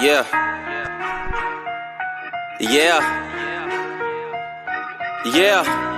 Yeah. Yeah. Yeah.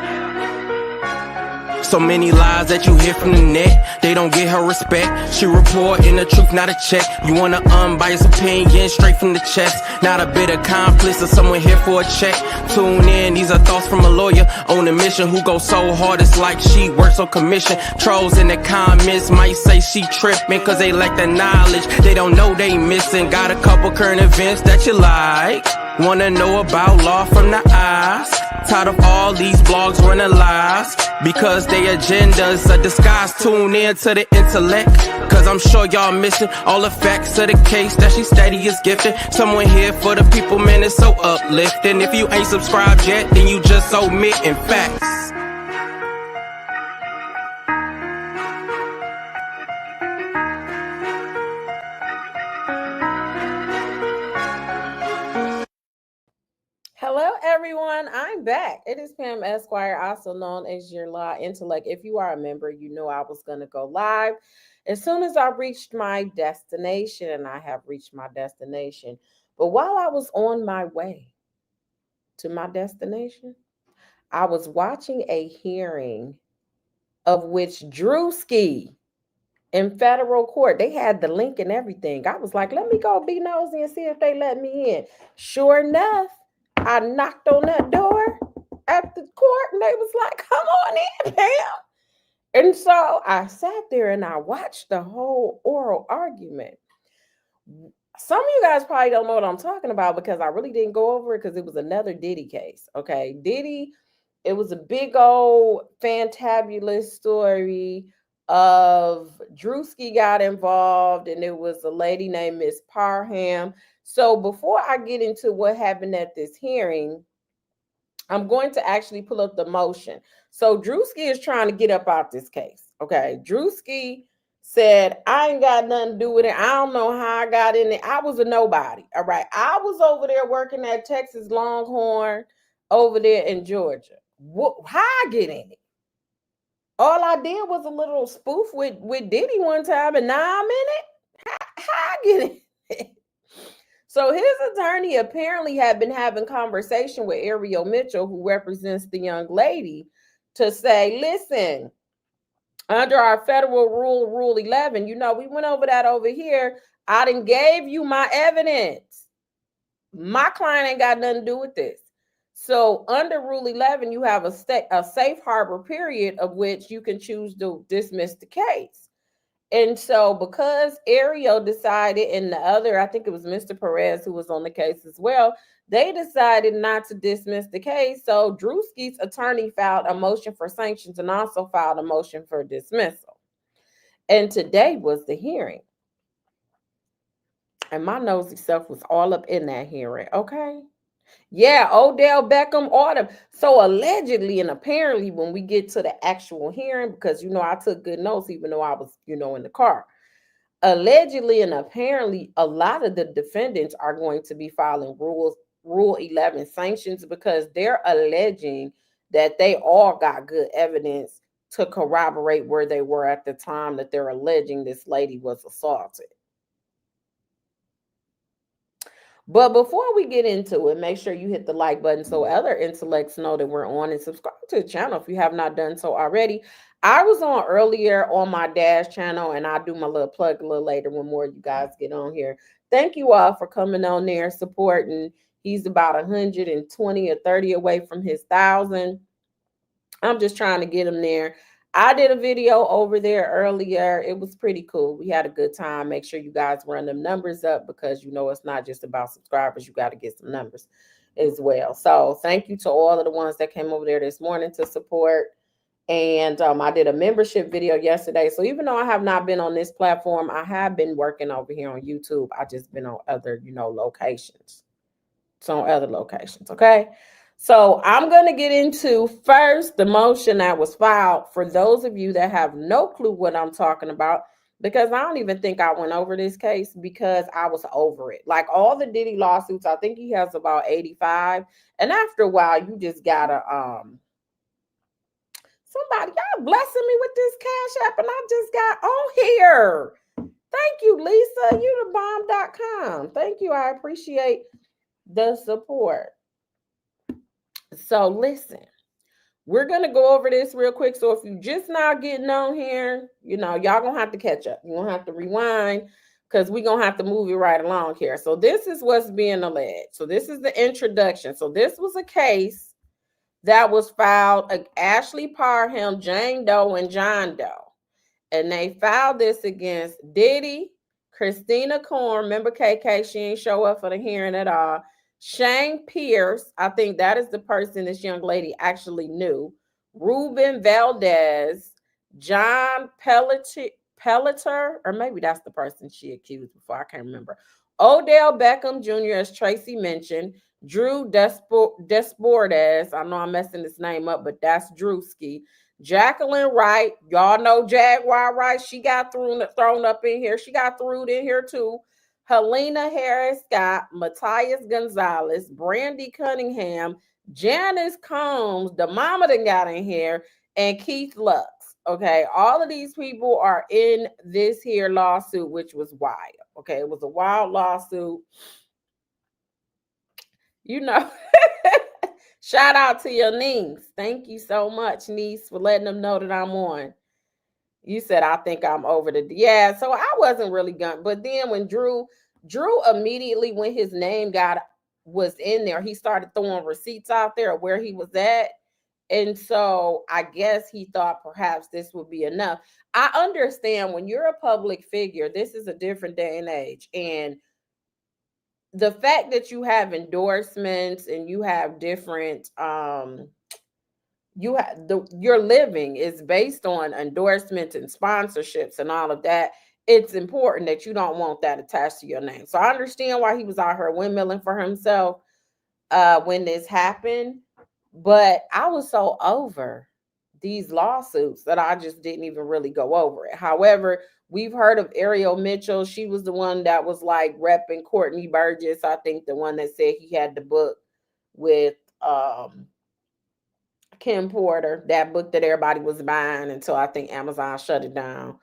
So many lies that you hear from the net, they don't get her respect. She reporting the truth, not a check. You want an unbiased opinion straight from the chest, not a bit of accomplice or someone here for a check. Tune in, these are thoughts from a lawyer on a mission who goes so hard it's like she works on commission. Trolls in the comments might say she tripping cause they lack the knowledge, they don't know they missing. Got a couple current events that you like, wanna know about law from the eyes. Tired of all these blogs running lies because their agenda's a disguise. Tune in to the intellect, cause I'm sure y'all missing all the facts of the case that she steady is gifting. Someone here for the people, man, it's so uplifting. If you ain't subscribed yet, then you just omitting facts. Hello, everyone. I'm back. It is Pam Esquire, also known as your Law Intellect. If you are a member, you know I was going to go live as soon as I reached my destination, and I have reached my destination. But while I was on my way to my destination, I was watching a hearing of which Druski in federal court, they had the link and everything. I was like, let me go be nosy and see if they let me in. Sure enough, I knocked on that door at the court and they was like, come on in, Pam. And so I sat there and I watched the whole oral argument. Some of you guys probably don't know what I'm talking about because I really didn't go over it because it was another Diddy case. Okay. Diddy, it was a big old fantabulous story of Druski got involved, and it was a lady named Miss Parham. So before I get into what happened at this hearing, I'm going to actually pull up the motion. So Druski is trying to get up out this case. Okay. Druski said, I ain't got nothing to do with it. I don't know how I got in it. I was a nobody. All right. I was over there working at Texas Longhorn over there in Georgia. How I get in it? All I did was a little spoof with Diddy one time, and now I'm in it. How I get in it? So his attorney apparently had been having conversation with Ariel Mitchell, who represents the young lady, to say, listen, under our federal rule 11, you know, we went over that over here. I done gave you my evidence. My client ain't got nothing to do with this. So under Rule 11, you have a safe harbor period of which you can choose to dismiss the case. And so because Ariel decided, and the other, I think it was Mr. Perez who was on the case as well, they decided not to dismiss the case. So Druski's attorney filed a motion for sanctions and also filed a motion for dismissal. And today was the hearing. And my nosy self was all up in that hearing, okay? Yeah, Odell Beckham ordered. So allegedly and apparently, when we get to the actual hearing, because, you know, I took good notes, even though I was, you know, in the car. Allegedly and apparently, a lot of the defendants are going to be filing Rule 11 sanctions because they're alleging that they all got good evidence to corroborate where they were at the time that they're alleging this lady was assaulted. But before we get into it, make sure you hit the like button so other intellects know that we're on, and subscribe to the channel if you have not done so already. I was on earlier on my Dash channel, and I'll do my little plug a little later when more of you guys get on here. Thank you all for coming on there, supporting. He's about 120 or 30 away from his 1,000. I'm just trying to get him there. I did a video over there earlier. It was pretty cool. We had a good time. Make sure you guys run them numbers up because, you know, it's not just about subscribers. You got to get some numbers as well. So thank you to all of the ones that came over there this morning to support. And I did a membership video yesterday. So even though I have not been on this platform, I have been working over here on YouTube. I just been on other, you know, locations. So on other locations, okay? So I'm going to get into first the motion that was filed for those of you that have no clue what I'm talking about, because I don't even think I went over this case because I was over it. Like all the Diddy lawsuits, I think he has about 85. And after a while, you just got to, somebody, y'all blessing me with this Cash App, and I just got on here. Thank you, Lisa. You the bomb.com. Thank you. I appreciate the support. So listen, we're gonna go over this real quick. So if you just now getting on here, y'all gonna have to catch up. You're gonna have to rewind because we're gonna have to move it right along here. So this is what's being alleged. So this is the introduction. So this was a case that was filed Ashley Parham, Jane Doe, and John Doe. And they filed this against Diddy, Christina Korn, remember KK, she ain't show up for the hearing at all. Shane Pierce, I think that is the person this young lady actually knew. Ruben Valdez, John Pelletier, or maybe that's the person she accused before, I can't remember. Odell Beckham Jr., as Tracy mentioned, Drew Desbordes, I know I'm messing this name up, but that's Druski. Jacqueline Wright, y'all know Jaguar Wright. She got thrown up in here. She got thrown in here too. Helena Harris Scott, Matthias Gonzalez, Brandy Cunningham, Janice Combs, the mama that got in here, and Keith Lux. Okay, all of these people are in this here lawsuit, which was wild. Okay, it was a wild lawsuit. Shout out to your niece. Thank you so much, niece, for letting them know that I'm on. You said, I think I'm over the. Yeah, so I wasn't really gonna. But then when Drew immediately, when his name was in there, he started throwing receipts out there of where he was at. And so I guess he thought perhaps this would be enough. I understand when you're a public figure, this is a different day and age. And the fact that you have endorsements and you have different your living is based on endorsements and sponsorships and all of that. It's important that you don't want that attached to your name. So I understand why he was out here windmilling for himself when this happened, but I was so over these lawsuits that I just didn't even really go over it. However, we've heard of Ariel Mitchell. She was the one that was like repping Courtney Burgess. I think the one that said he had the book with Kim Porter, that book that everybody was buying until I think Amazon shut it down.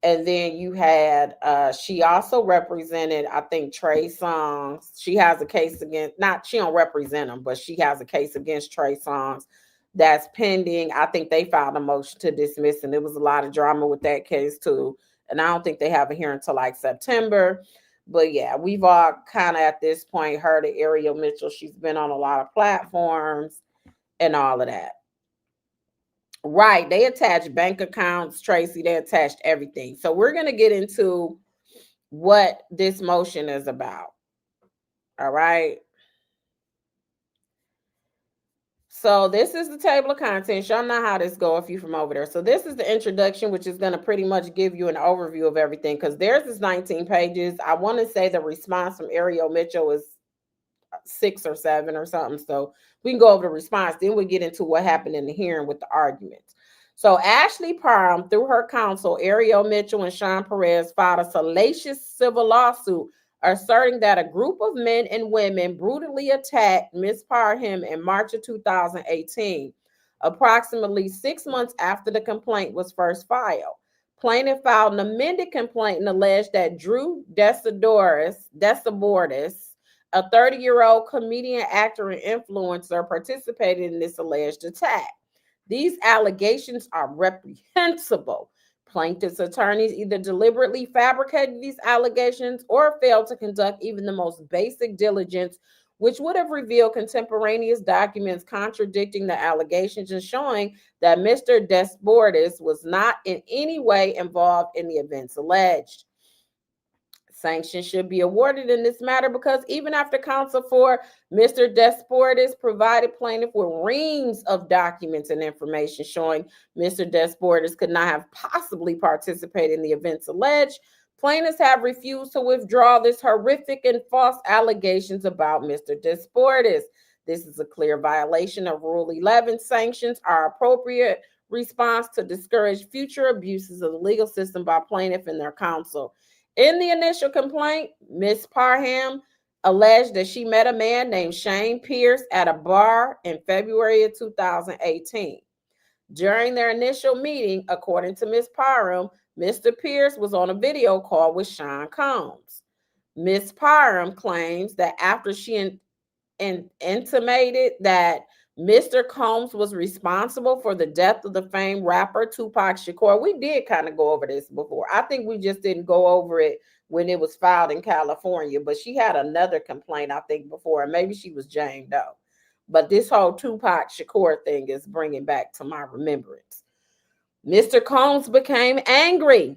And then you had she also represented, I think, Trey Songz. She has a case against, she don't represent him, but she has a case against Trey Songz that's pending. I think they filed a motion to dismiss, and there was a lot of drama with that case too. And I don't think they have a hearing until like September. But yeah, we've all kind of at this point heard of Ariel Mitchell. She's been on a lot of platforms and all of that. Right. They attached bank accounts, Tracy. They attached everything. So we're going to get into what this motion is about. All right. So this is the table of contents. Y'all know how this go if you're from over there. So this is the introduction, which is going to pretty much give you an overview of everything, because theirs is 19 pages. I want to say the response from Ariel Mitchell is 6 or 7 or something. So we can go over the response. Then we get into what happened in the hearing with the arguments. So Ashley Parham, through her counsel, Ariel Mitchell and Sean Perez, filed a salacious civil lawsuit asserting that a group of men and women brutally attacked Ms. Parham in March of 2018, approximately 6 months after the complaint was first filed. Plaintiff filed an amended complaint and alleged that Drew Desbordes, a 30-year-old comedian, actor, and influencer, participated in this alleged attack. These allegations are reprehensible. Plaintiff's attorneys either deliberately fabricated these allegations or failed to conduct even the most basic diligence, which would have revealed contemporaneous documents contradicting the allegations and showing that Mr. Desbordes was not in any way involved in the events alleged. Sanctions should be awarded in this matter because even after counsel for Mr. Desbordes provided plaintiff with reams of documents and information showing Mr. Desbordes could not have possibly participated in the events alleged, plaintiffs have refused to withdraw this horrific and false allegations about Mr. Desbordes. This is a clear violation of Rule 11. Sanctions are appropriate response to discourage future abuses of the legal system by plaintiff and their counsel. In the initial complaint, Ms. Parham alleged that she met a man named Shane Pierce at a bar in February of 2018. During their initial meeting, according to Ms. Parham, Mr. Pierce was on a video call with Sean Combs. Ms. Parham claims that after she intimated that Mr. Combs was responsible for the death of the famed rapper Tupac Shakur. We did kind of go over this before. I think we just didn't go over it when it was filed in California, but she had another complaint, I think, before, and maybe she was Jane Doe. But this whole Tupac Shakur thing is bringing back to my remembrance. Mr. Combs became angry.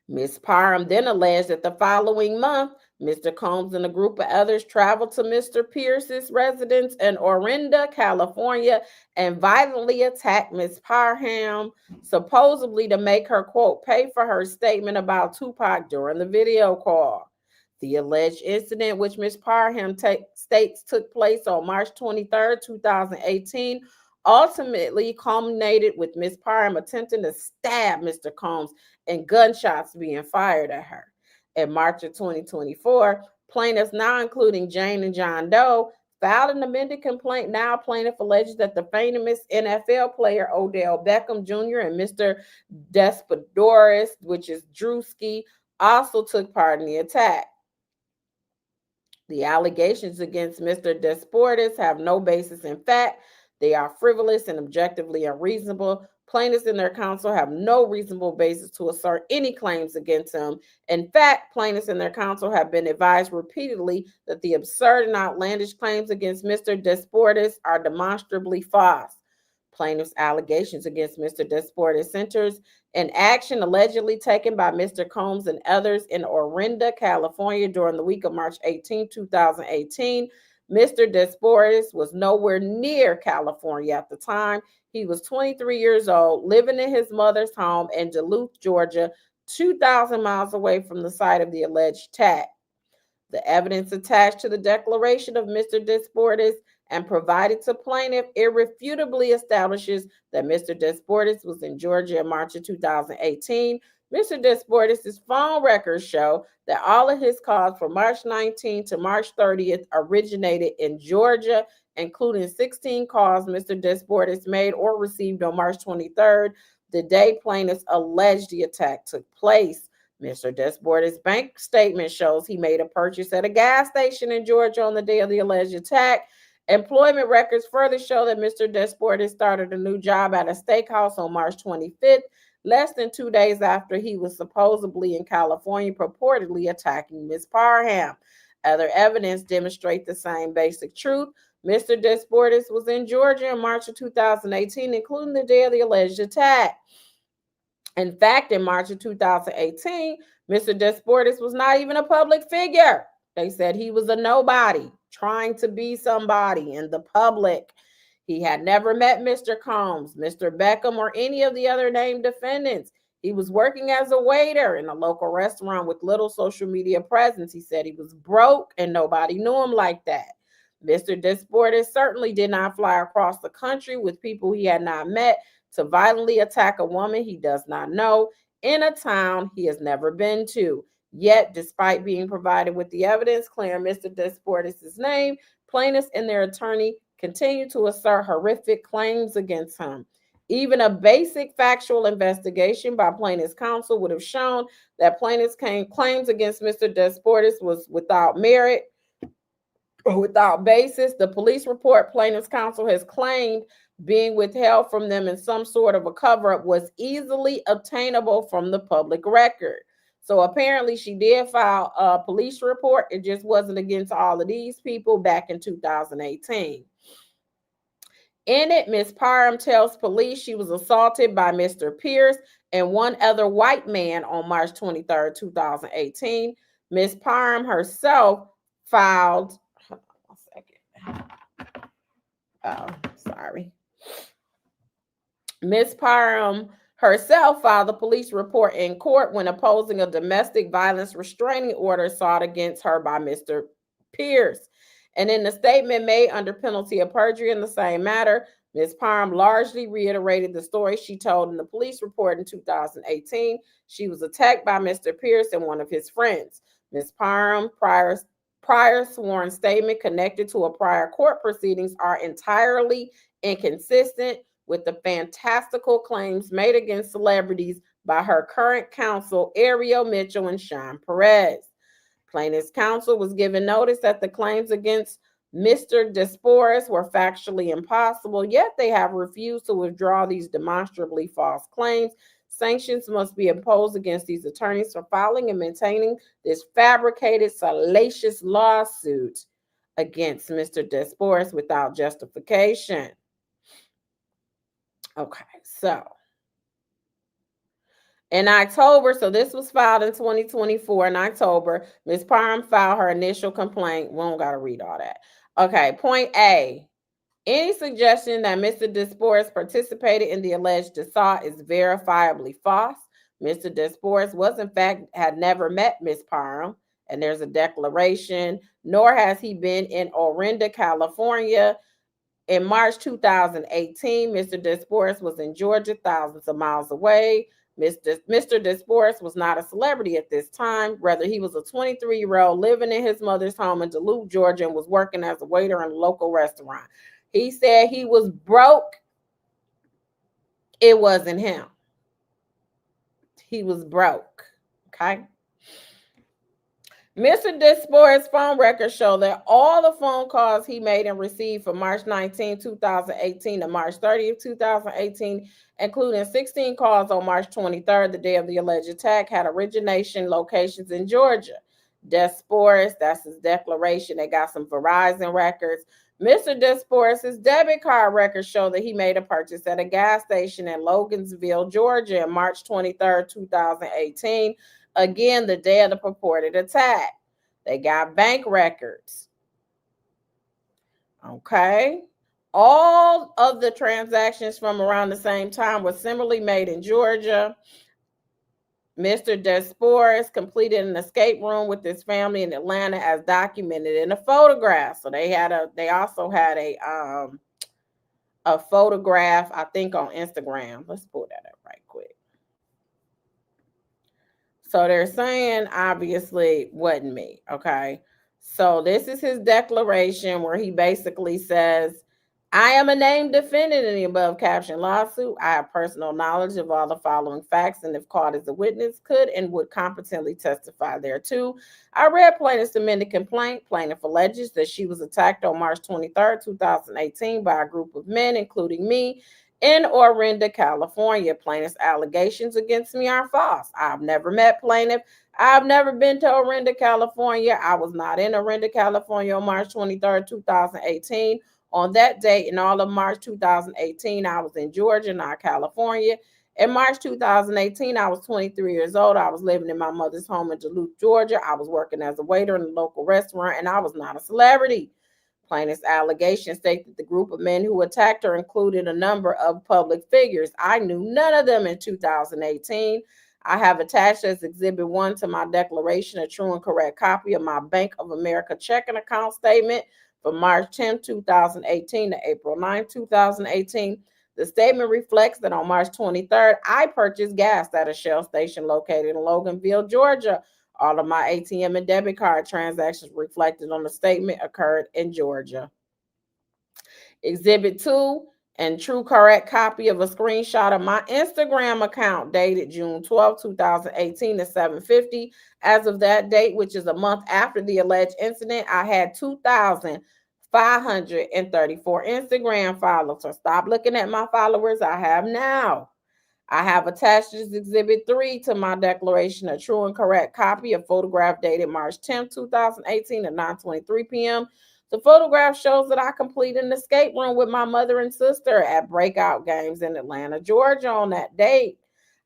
Ms. Parham then alleged that the following month, Mr. Combs and a group of others traveled to Mr. Pierce's residence in Orinda, California, and violently attacked Ms. Parham, supposedly to make her, quote, pay for her statement about Tupac during the video call. The alleged incident, which Ms. Parham states took place on March 23, 2018, ultimately culminated with Ms. Parham attempting to stab Mr. Combs and gunshots being fired at her. In March of 2024, plaintiffs, now including Jane and John Doe, filed an amended complaint. Now plaintiff alleges that the famous NFL player Odell Beckham Jr. and Mr. Desbordes, which is Druski, also took part in the attack. The allegations against Mr. Desbordes have no basis in fact. They are frivolous and objectively unreasonable. Plaintiffs and their counsel have no reasonable basis to assert any claims against him. In fact, plaintiffs and their counsel have been advised repeatedly that the absurd and outlandish claims against Mr. Desbordes are demonstrably false. Plaintiffs' allegations against Mr. Desbordes centers an action allegedly taken by Mr. Combs and others in Orinda, California during the week of March 18, 2018. Mr. Desbordes was nowhere near California at the time. He was 23 years old, living in his mother's home in Duluth, Georgia, 2,000 miles away from the site of the alleged attack. The evidence attached to the declaration of Mr. Desbordes and provided to plaintiff irrefutably establishes that Mr. Desbordes was in Georgia in March of 2018. Mr. Desbordes' phone records show that all of his calls from March 19 to March 30th originated in Georgia, including 16 calls Mr. Desbordes made or received on March 23rd, the day plaintiffs alleged the attack took place. Mr. Desbordes' bank statement shows he made a purchase at a gas station in Georgia on the day of the alleged attack. Employment records further show that Mr. Desbordes started a new job at a steakhouse on March 25th, less than 2 days after he was supposedly in California, purportedly attacking Ms. Parham. Other evidence demonstrates the same basic truth. Mr. Desbordes was in Georgia in March of 2018, including the day of the alleged attack. In fact, in March of 2018, Mr. Desbordes was not even a public figure. They said he was a nobody, trying to be somebody in the public. He had never met Mr. Combs, Mr. Beckham, or any of the other named defendants. He was working as a waiter in a local restaurant with little social media presence. He said he was broke and nobody knew him like that. Mr. Desbordes certainly did not fly across the country with people he had not met to violently attack a woman he does not know in a town he has never been to. Yet, despite being provided with the evidence clearing Mr. Desbordes' name, plaintiffs and their attorney continue to assert horrific claims against him. Even a basic factual investigation by plaintiffs' counsel would have shown that plaintiffs' claims against Mr. Desbordes was without merit or without basis. The police report plaintiffs' counsel has claimed being withheld from them in some sort of a cover-up was easily obtainable from the public record. So apparently she did file a police report. It just wasn't against all of these people back in 2018. In it, Ms. Parham tells police she was assaulted by Mr. Pierce and one other white man on March 23, 2018. Ms. Parham herself filed, hold on a second. Oh, sorry. Ms. Parham herself filed a police report in court when opposing a domestic violence restraining order sought against her by Mr. Pierce. And in the statement made under penalty of perjury in the same matter, Ms. Parham largely reiterated the story she told in the police report in 2018. She was attacked by Mr. Pierce and one of his friends. Ms. Parham's prior sworn statement connected to a prior court proceedings are entirely inconsistent with the fantastical claims made against celebrities by her current counsel, Ariel Mitchell and Sean Perez. Plaintiff's counsel was given notice that the claims against Mr. Desbordes were factually impossible, yet they have refused to withdraw these demonstrably false claims. Sanctions must be imposed against these attorneys for filing and maintaining this fabricated, salacious lawsuit against Mr. Desbordes without justification. Okay, so in October, so this was filed in 2024. In October, Ms. Parham filed her initial complaint. We don't got to read all that. Okay, point A. Any suggestion that Mr. Desbordes participated in the alleged assault is verifiably false. Mr. Desbordes was, in fact, had never met Ms. Parham, and there's a declaration, nor has he been in Orinda, California. In March 2018, Mr. Desbordes was in Georgia, thousands of miles away. Mr. Desbordes was not a celebrity at this time. Rather, he was a 23-year-old living in his mother's home in Duluth, Georgia, and was working as a waiter in a local restaurant. He said he was broke. It wasn't him. He was broke. Okay. Mr. Desbordes' phone records show that all the phone calls he made and received from March 19, 2018 to March 30, 2018, including 16 calls on March 23rd, the day of the alleged attack, had origination locations in Georgia. Desbordes, that's his declaration. They got some Verizon records. Mr. Desbordes' debit card records show that he made a purchase at a gas station in Loganville, Georgia, on March 23rd, 2018. Again, the day of the purported attack. They got bank records. Okay. All of the transactions from around the same time were similarly made in Georgia. Mr. Desbordes completed an escape room with his family in Atlanta as documented in a photograph. So they also had a photograph, I think, on Instagram. Let's pull that up right quick. So they're saying, obviously, wasn't me, okay? So this is his declaration where he basically says, I am a named defendant in the above captioned lawsuit. I have personal knowledge of all the following facts, and if called as a witness, could and would competently testify thereto. I read plaintiff's amended complaint. Plaintiff alleges that she was attacked on March 23rd, 2018 by a group of men, including me, in Orinda, California. Plaintiff's allegations against me are false. I've never met plaintiff. I've never been to Orinda, California. I was not in Orinda, California on March 23rd, 2018. On that date, in all of March 2018, I was in Georgia, not California. In March 2018, I was 23 years old. I was living in my mother's home in Duluth, Georgia. I was working as a waiter in a local restaurant, and I was not a celebrity. Plaintiff's allegations state that the group of men who attacked her included a number of public figures. I knew none of them in 2018. I have attached as Exhibit 1 to my declaration a true and correct copy of my Bank of America checking account statement from March 10, 2018 to April 9, 2018. The statement reflects that on March 23rd, I purchased gas at a Shell station located in Loganville, Georgia. All of my ATM and debit card transactions reflected on the statement occurred in Georgia. Exhibit 2 and true correct copy of a screenshot of my Instagram account dated June 12, 2018 at 7:50. As of that date, which is a month after the alleged incident, I had 2,534 Instagram followers. So stop looking at my followers I have now. I have attached as Exhibit 3 to my declaration a true and correct copy of photograph dated March 10, 2018 at 9:23 p.m. The photograph shows that I completed an escape room with my mother and sister at breakout games in Atlanta, Georgia on that date.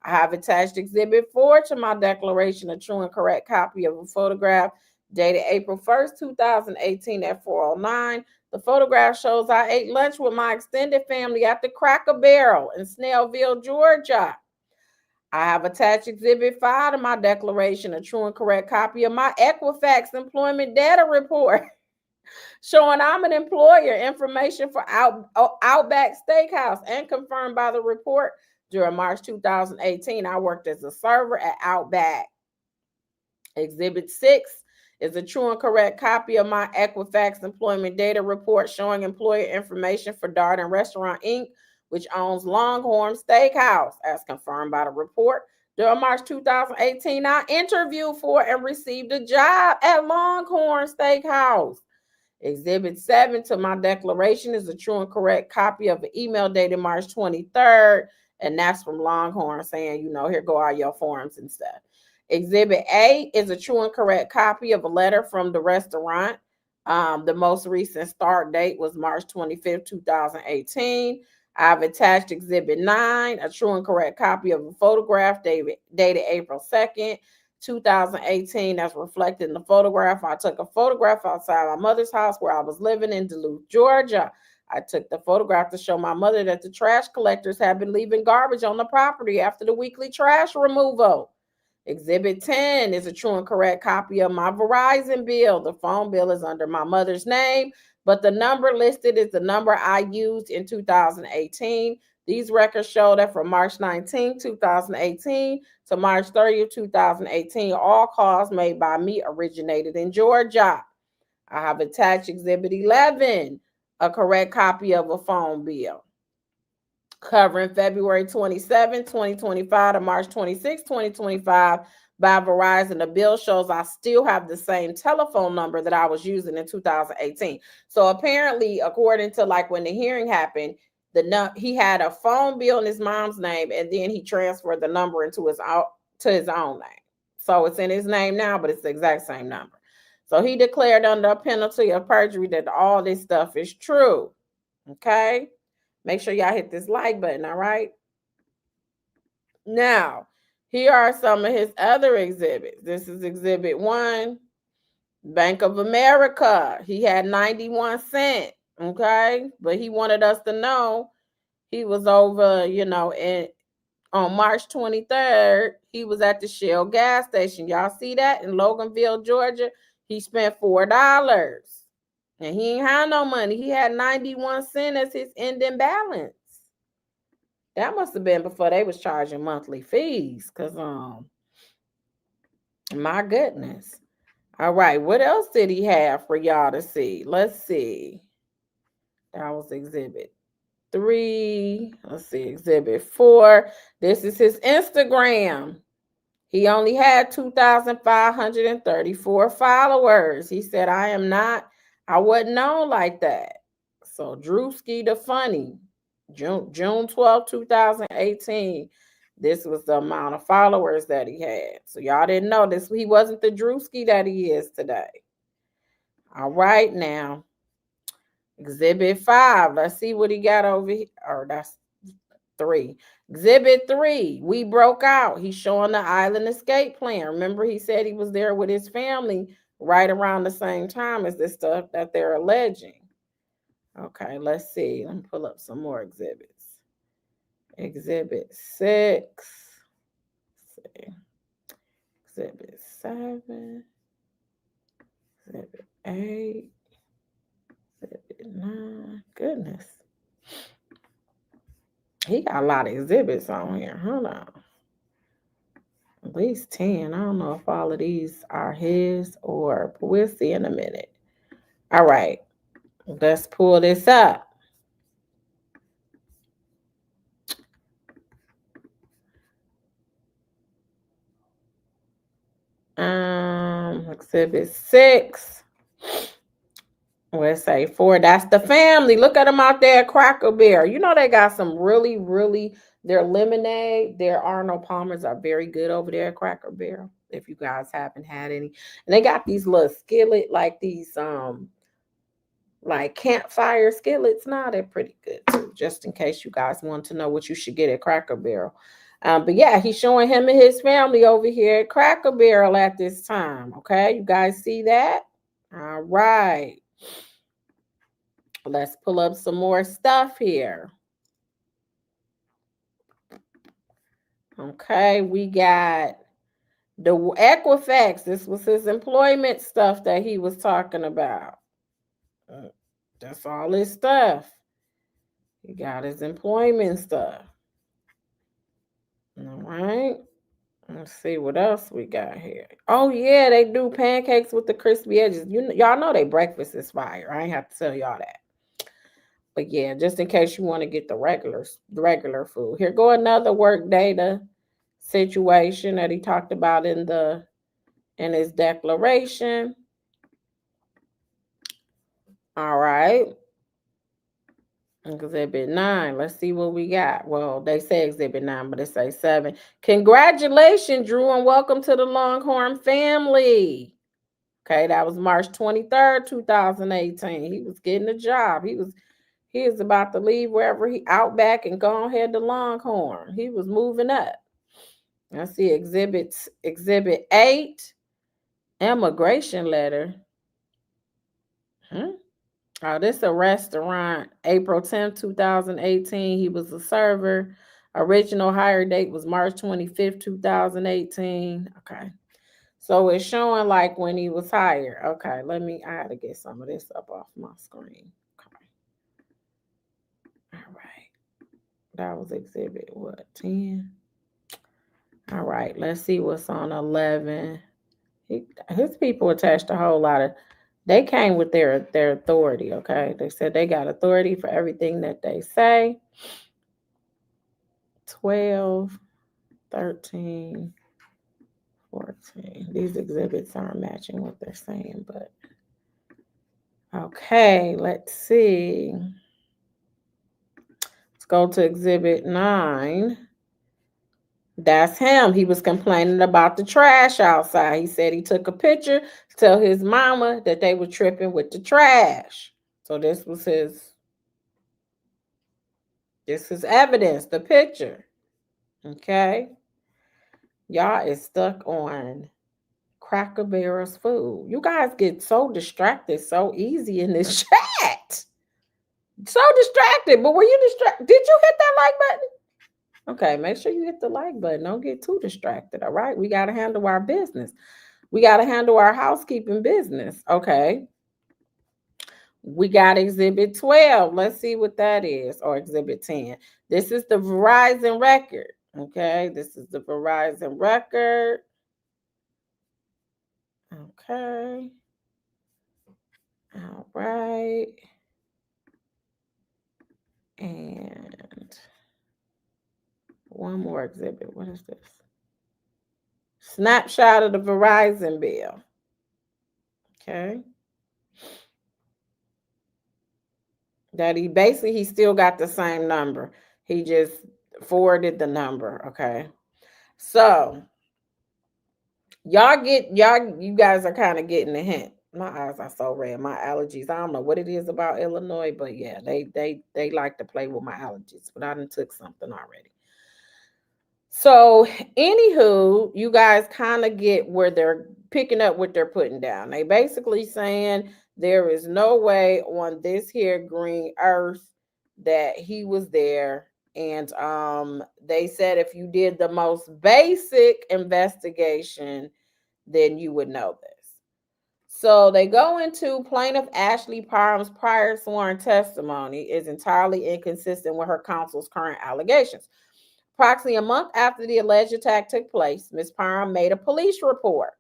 I have attached Exhibit 4 to my declaration a true and correct copy of a photograph dated April 1st, 2018 at 4:09. The photograph shows I ate lunch with my extended family at the Cracker Barrel in Snellville, Georgia. I have attached Exhibit 5 to my declaration, a true and correct copy of my Equifax employment data report showing I'm an employer, information for Outback Steakhouse, and confirmed by the report. During March 2018, I worked as a server at Outback. Exhibit 6 is a true and correct copy of my Equifax employment data report showing employer information for Darden Restaurant, Inc., which owns Longhorn Steakhouse, as confirmed by the report. During March 2018, I interviewed for and received a job at Longhorn Steakhouse. Exhibit 7 to my declaration is a true and correct copy of an email dated March 23rd, and that's from Longhorn saying, here go all your forms and stuff. Exhibit 8 is a true and correct copy of a letter from the restaurant. The most recent start date was March 25th, 2018. I've attached Exhibit 9, a true and correct copy of a photograph dated April 2nd, 2018, that's reflected in the photograph. I took a photograph outside my mother's house where I was living in Duluth, Georgia. I took the photograph to show my mother that the trash collectors had been leaving garbage on the property after the weekly trash removal. Exhibit 10 is a true and correct copy of my Verizon bill. The phone bill is under my mother's name, but the number listed is the number I used in 2018. These records show that from March 19, 2018 to March 30, 2018, all calls made by me originated in Georgia. I have attached Exhibit 11, a correct copy of a phone bill covering February 27, 2025 to March 26, 2025 by Verizon. The bill shows I still have the same telephone number that I was using in 2018. So apparently, according to when the hearing happened, he had a phone bill in his mom's name, and then he transferred the number into his own name. So it's in his name now, but it's the exact same number. So he declared under a penalty of perjury that all this stuff is true. Okay? Make sure y'all hit this like button, all right? Now, here are some of his other exhibits. This is Exhibit 1, Bank of America. He had 91 cents, okay? But he wanted us to know he was over, on March 23rd, he was at the Shell gas station. Y'all see that in Loganville, Georgia? He spent $4. And he ain't had no money. He had 91 cents as his ending balance. That must have been before they was charging monthly fees. Because, my goodness. All right. What else did he have for y'all to see? Let's see. That was Exhibit 3. Let's see. Exhibit 4. This is his Instagram. He only had 2,534 followers. He said, I wasn't known like that. So Druski the Funny, June 12, 2018. This was the amount of followers that he had. So y'all didn't know this. He wasn't the Druski that he is today. All right, now. Exhibit 5. Let's see what he got over here. Or that's 3. Exhibit 3, we broke out. He's showing the island escape plan. Remember, he said he was there with his family right around the same time as this stuff that they're alleging. Okay, let's see. Let me pull up some more exhibits. Exhibit 6. Let's see. Exhibit 7. Exhibit 8. Exhibit 9. Goodness. He got a lot of exhibits on here. Hold on. At least 10. I don't know if all of these are his but we'll see in a minute. All right. Let's pull this up. Exhibit 6. Let's say 4. That's the family. Look at them out there at Cracker Barrel. They got some really, really, their lemonade, their Arnold Palmers are very good over there at Cracker Barrel. If you guys haven't had any. And they got these little skillet, like these like campfire skillets. Now they're pretty good too, just in case you guys want to know what you should get at Cracker Barrel. But yeah, he's showing him and his family over here at Cracker Barrel at this time. Okay, you guys see that? All right. Let's pull up some more stuff here. Okay, we got the Equifax. This was his employment stuff that he was talking about. That's all his stuff. He got his employment stuff. All right. Let's see what else we got here. Oh, yeah, they do pancakes with the crispy edges. Y'all know they breakfast is fire. I ain't have to tell y'all that. But yeah, just in case you want to get the regular food. Here go another work data situation that he talked about in his declaration. All right. Exhibit 9. Let's see what we got. Well, they say Exhibit 9, but it say 7. Congratulations, Drew, and welcome to the Longhorn family. Okay, that was March 23rd, 2018. He was getting a job. He was about to leave wherever he out back and go ahead to Longhorn. He was moving up. Let's see Exhibit 8, immigration letter. Oh, this is a restaurant. April 10th, 2018. He was a server. Original hire date was March 25th, 2018. Okay. So it's showing like when he was hired. Okay, I gotta get some of this up off my screen. Okay. All right. That was exhibit what, 10? All right, let's see what's on 11. His people attached a whole lot of, they came with their authority, okay? They said they got authority for everything that they say. 12, 13, 14. These exhibits aren't matching what they're saying, but okay, let's see. Let's go to Exhibit 9. That's him. He was complaining about the trash outside. He said he took a picture to tell his mama that they were tripping with the trash. So this was his evidence, the picture. Okay. Y'all is stuck on Cracker Barrel's food. You guys get so distracted so easy in this chat. So distracted. But were you distracted? Did you hit that like button? Okay, make sure you hit the like button. Don't get too distracted, all right? We got to handle our business. We got to handle our housekeeping business, okay? We got Exhibit 12. Let's see what that is, or Exhibit 10. This is the Verizon record, okay? This is the Verizon record. Okay. All right. And one more exhibit. What is this? Snapshot of the Verizon bill. Okay. That he still got the same number. He just forwarded the number. Okay. So you guys are kind of getting the hint. My eyes are so red. My allergies. I don't know what it is about Illinois, but yeah, they like to play with my allergies. But I done took something already. So, anywho, you guys kind of get where they're picking up what they're putting down. They basically saying there is no way on this here green earth that he was there. And they said if you did the most basic investigation, then you would know this. So they go into plaintiff Ashley Parham's prior sworn testimony is entirely inconsistent with her counsel's current allegations. Approximately a month after the alleged attack took place, Ms. Parham made a police report.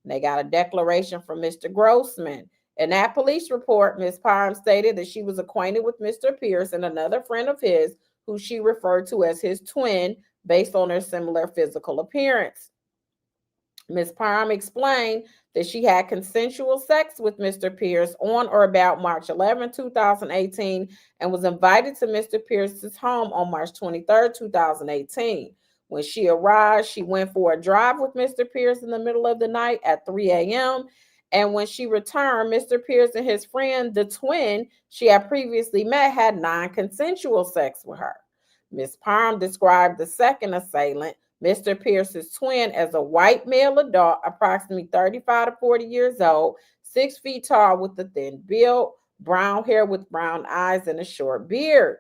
They got a declaration from Mr. Grossman. In that police report, Ms. Parham stated that she was acquainted with Mr. Pierce and another friend of his, who she referred to as his twin, based on their similar physical appearance. Ms. Parham explained that she had consensual sex with Mr. Pierce on or about March 11, 2018, and was invited to Mr. Pierce's home on March 23, 2018. When she arrived, she went for a drive with Mr. Pierce in the middle of the night at 3 a.m. And when she returned, Mr. Pierce and his friend, the twin she had previously met, had non-consensual sex with her. Ms. Parham described the second assailant, Mr. Pierce's twin, as a white male adult, approximately 35 to 40 years old, 6 feet tall with a thin build, brown hair with brown eyes, and a short beard.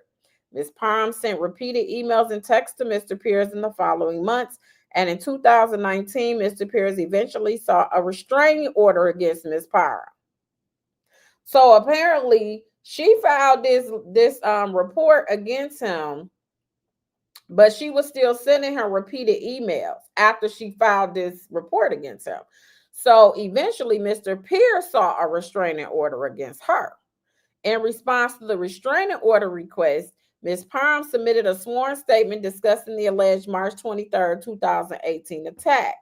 Ms. Parham sent repeated emails and texts to Mr. Pierce in the following months, and in 2019, Mr. Pierce eventually saw a restraining order against Ms. Parham. So apparently, she filed this report against him, but she was still sending her repeated emails after she filed this report against him. So eventually, Mr. Pierce saw a restraining order against her. In response to the restraining order request, Ms. Parham submitted a sworn statement discussing the alleged March 23rd, 2018 attack.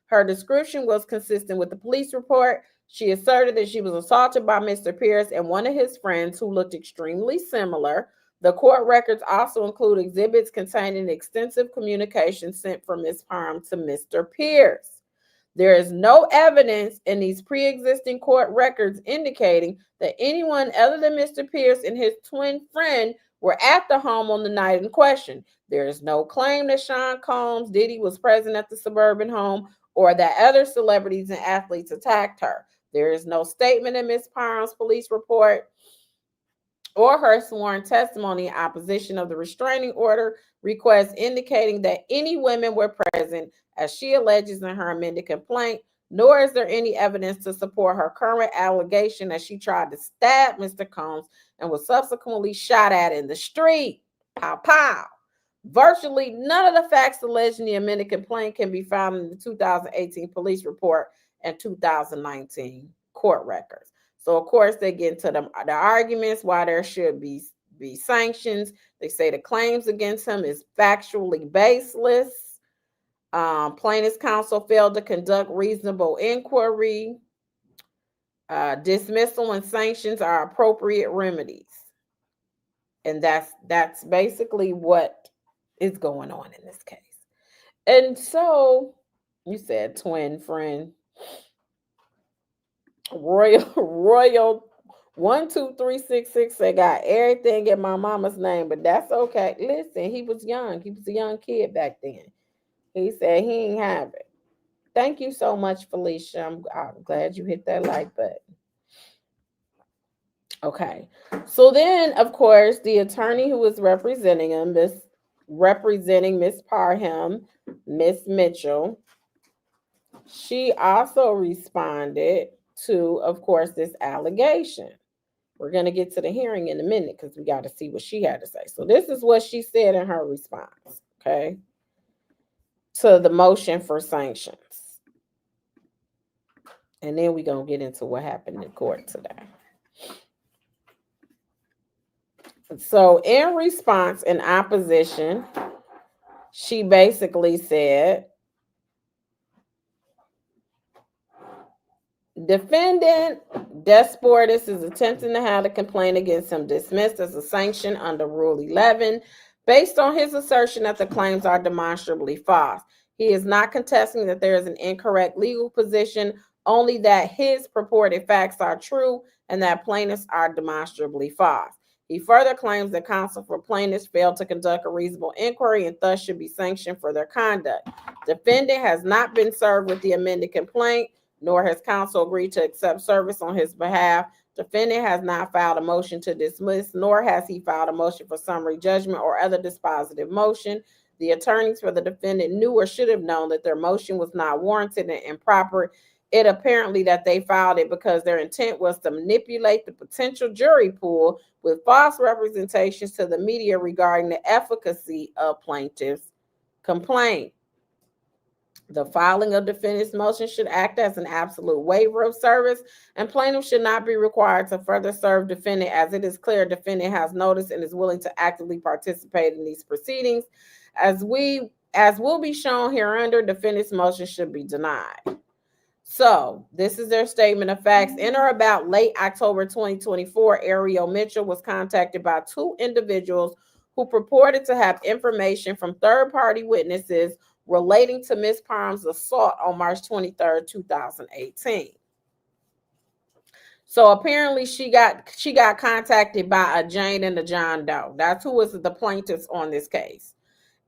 Her description was consistent with the police report. She asserted that she was assaulted by Mr. Pierce and one of his friends who looked extremely similar. The court records also include exhibits containing extensive communication sent from Ms. Parham to Mr. Pierce. There is no evidence in these pre-existing court records indicating that anyone other than Mr. Pierce and his twin friend were at the home on the night in question. There is no claim that Sean Combs Diddy was present at the suburban home or that other celebrities and athletes attacked her. There is no statement in Ms. Parham's police report or her sworn testimony in opposition of the restraining order request indicating that any women were present, as she alleges in her amended complaint, nor is there any evidence to support her current allegation that she tried to stab Mr. Combs and was subsequently shot at in the street. Pow, pow. Virtually none of the facts alleged in the amended complaint can be found in the 2018 police report and 2019 court records. So, of course, they get into the arguments why there should be sanctions. They say the claims against him is factually baseless. Plaintiff's counsel failed to conduct reasonable inquiry. Dismissal and sanctions are appropriate remedies. And that's basically what is going on in this case. And so, you said twin friend. Royal 12366 said got everything in my mama's name, but that's okay. Listen, he was young. He was a young kid back then. He said he ain't have it. Thank you so much, Felicia. I'm glad you hit that like button. Okay. So then, of course, the attorney who was representing him, representing Miss Parham, Miss Mitchell, she also responded to, of course, this allegation. We're going to get to the hearing in a minute because we got to see what she had to say. So this is what she said in her response, okay, to the motion for sanctions. And then we're going to get into what happened in court today. So in response, in opposition, she basically said, defendant Desbordes is attempting to have the complaint against him dismissed as a sanction under Rule 11 based on his assertion that the claims are demonstrably false. He is not contesting that there is an incorrect legal position, only that his purported facts are true and that plaintiffs are demonstrably false. He further claims that counsel for plaintiffs failed to conduct a reasonable inquiry and thus should be sanctioned for their conduct. Defendant has not been served with the amended complaint, nor has counsel agreed to accept service on his behalf. Defendant has not filed a motion to dismiss, nor has he filed a motion for summary judgment or other dispositive motion. The attorneys for the defendant knew or should have known that their motion was not warranted and improper. It apparently that they filed it because their intent was to manipulate the potential jury pool with false representations to the media regarding the efficacy of plaintiff's complaint. The filing of defendant's motion should act as an absolute waiver of service, and plaintiff should not be required to further serve defendant as it is clear defendant has noticed and is willing to actively participate in these proceedings. As will be shown hereunder, defendant's motion should be denied. So this is their statement of facts. In or about late October 2024, Ariel Mitchell was contacted by two individuals who purported to have information from third-party witnesses relating to Ms. Parham's assault on March 23rd, 2018. So apparently she got contacted by a Jane and a John Doe. That's who was the plaintiffs on this case.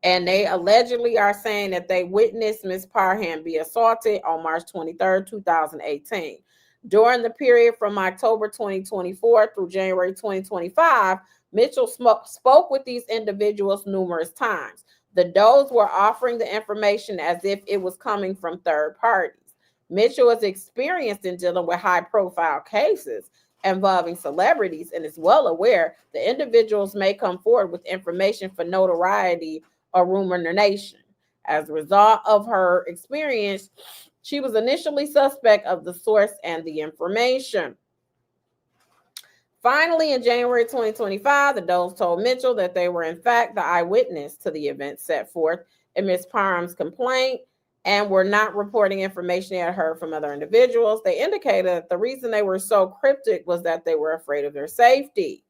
And they allegedly are saying that they witnessed Ms. Parham be assaulted on March 23rd, 2018. During the period from October 2024 through January 2025, Mitchell spoke with these individuals numerous times. The Does were offering the information as if it was coming from third parties. Mitchell is experienced in dealing with high-profile cases involving celebrities and is well aware the individuals may come forward with information for notoriety or rumoration. As a result of her experience, she was initially suspect of the source and the information. Finally, in January 2025, the Does told Mitchell that they were in fact the eyewitness to the events set forth in Ms. Parham's complaint and were not reporting information they had heard from other individuals. They indicated that the reason they were so cryptic was that they were afraid of their safety.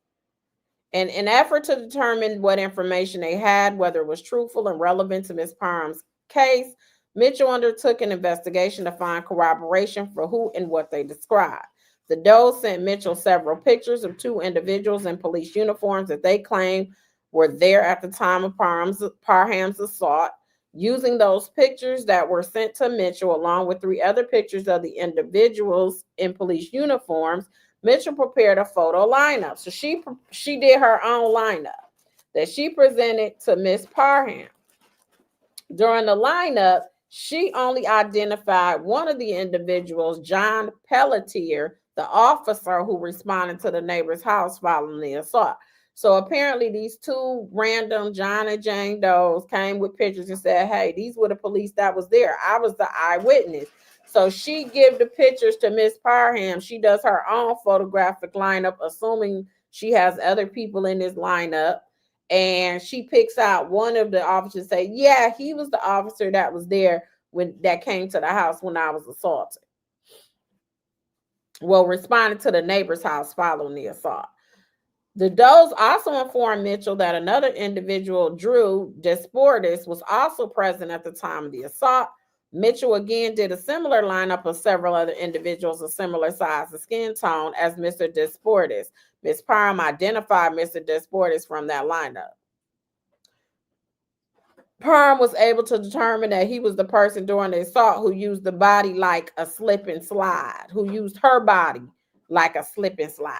And in an effort to determine what information they had, whether it was truthful and relevant to Ms. Parham's case, Mitchell undertook an investigation to find corroboration for who and what they described. The Does sent Mitchell several pictures of two individuals in police uniforms that they claimed were there at the time of Parham's assault. Using those pictures that were sent to Mitchell, along with 3 other pictures of the individuals in police uniforms, Mitchell prepared a photo lineup. So she did her own lineup that she presented to Miss Parham. During the lineup, she only identified one of the individuals, John Pelletier, the officer who responded to the neighbor's house following the assault. So apparently these 2 random John and Jane Does came with pictures and said, hey, these were the police that was there. I was the eyewitness. So she give the pictures to Miss Parham. She does her own photographic lineup, assuming she has other people in this lineup. And she picks out one of the officers and say, yeah, he was the officer that was there that came to the house when I was assaulted. Well, responded to the neighbor's house following the assault. The Does also informed Mitchell that another individual, Drew Desbordes, was also present at the time of the assault. Mitchell again did a similar lineup of several other individuals of similar size and skin tone as Mr. Desbordes. Ms. Parham identified Mr. Desbordes from that lineup. Parham was able to determine that he was the person during the assault who used the body like a slip and slide, who used her body like a slip and slide.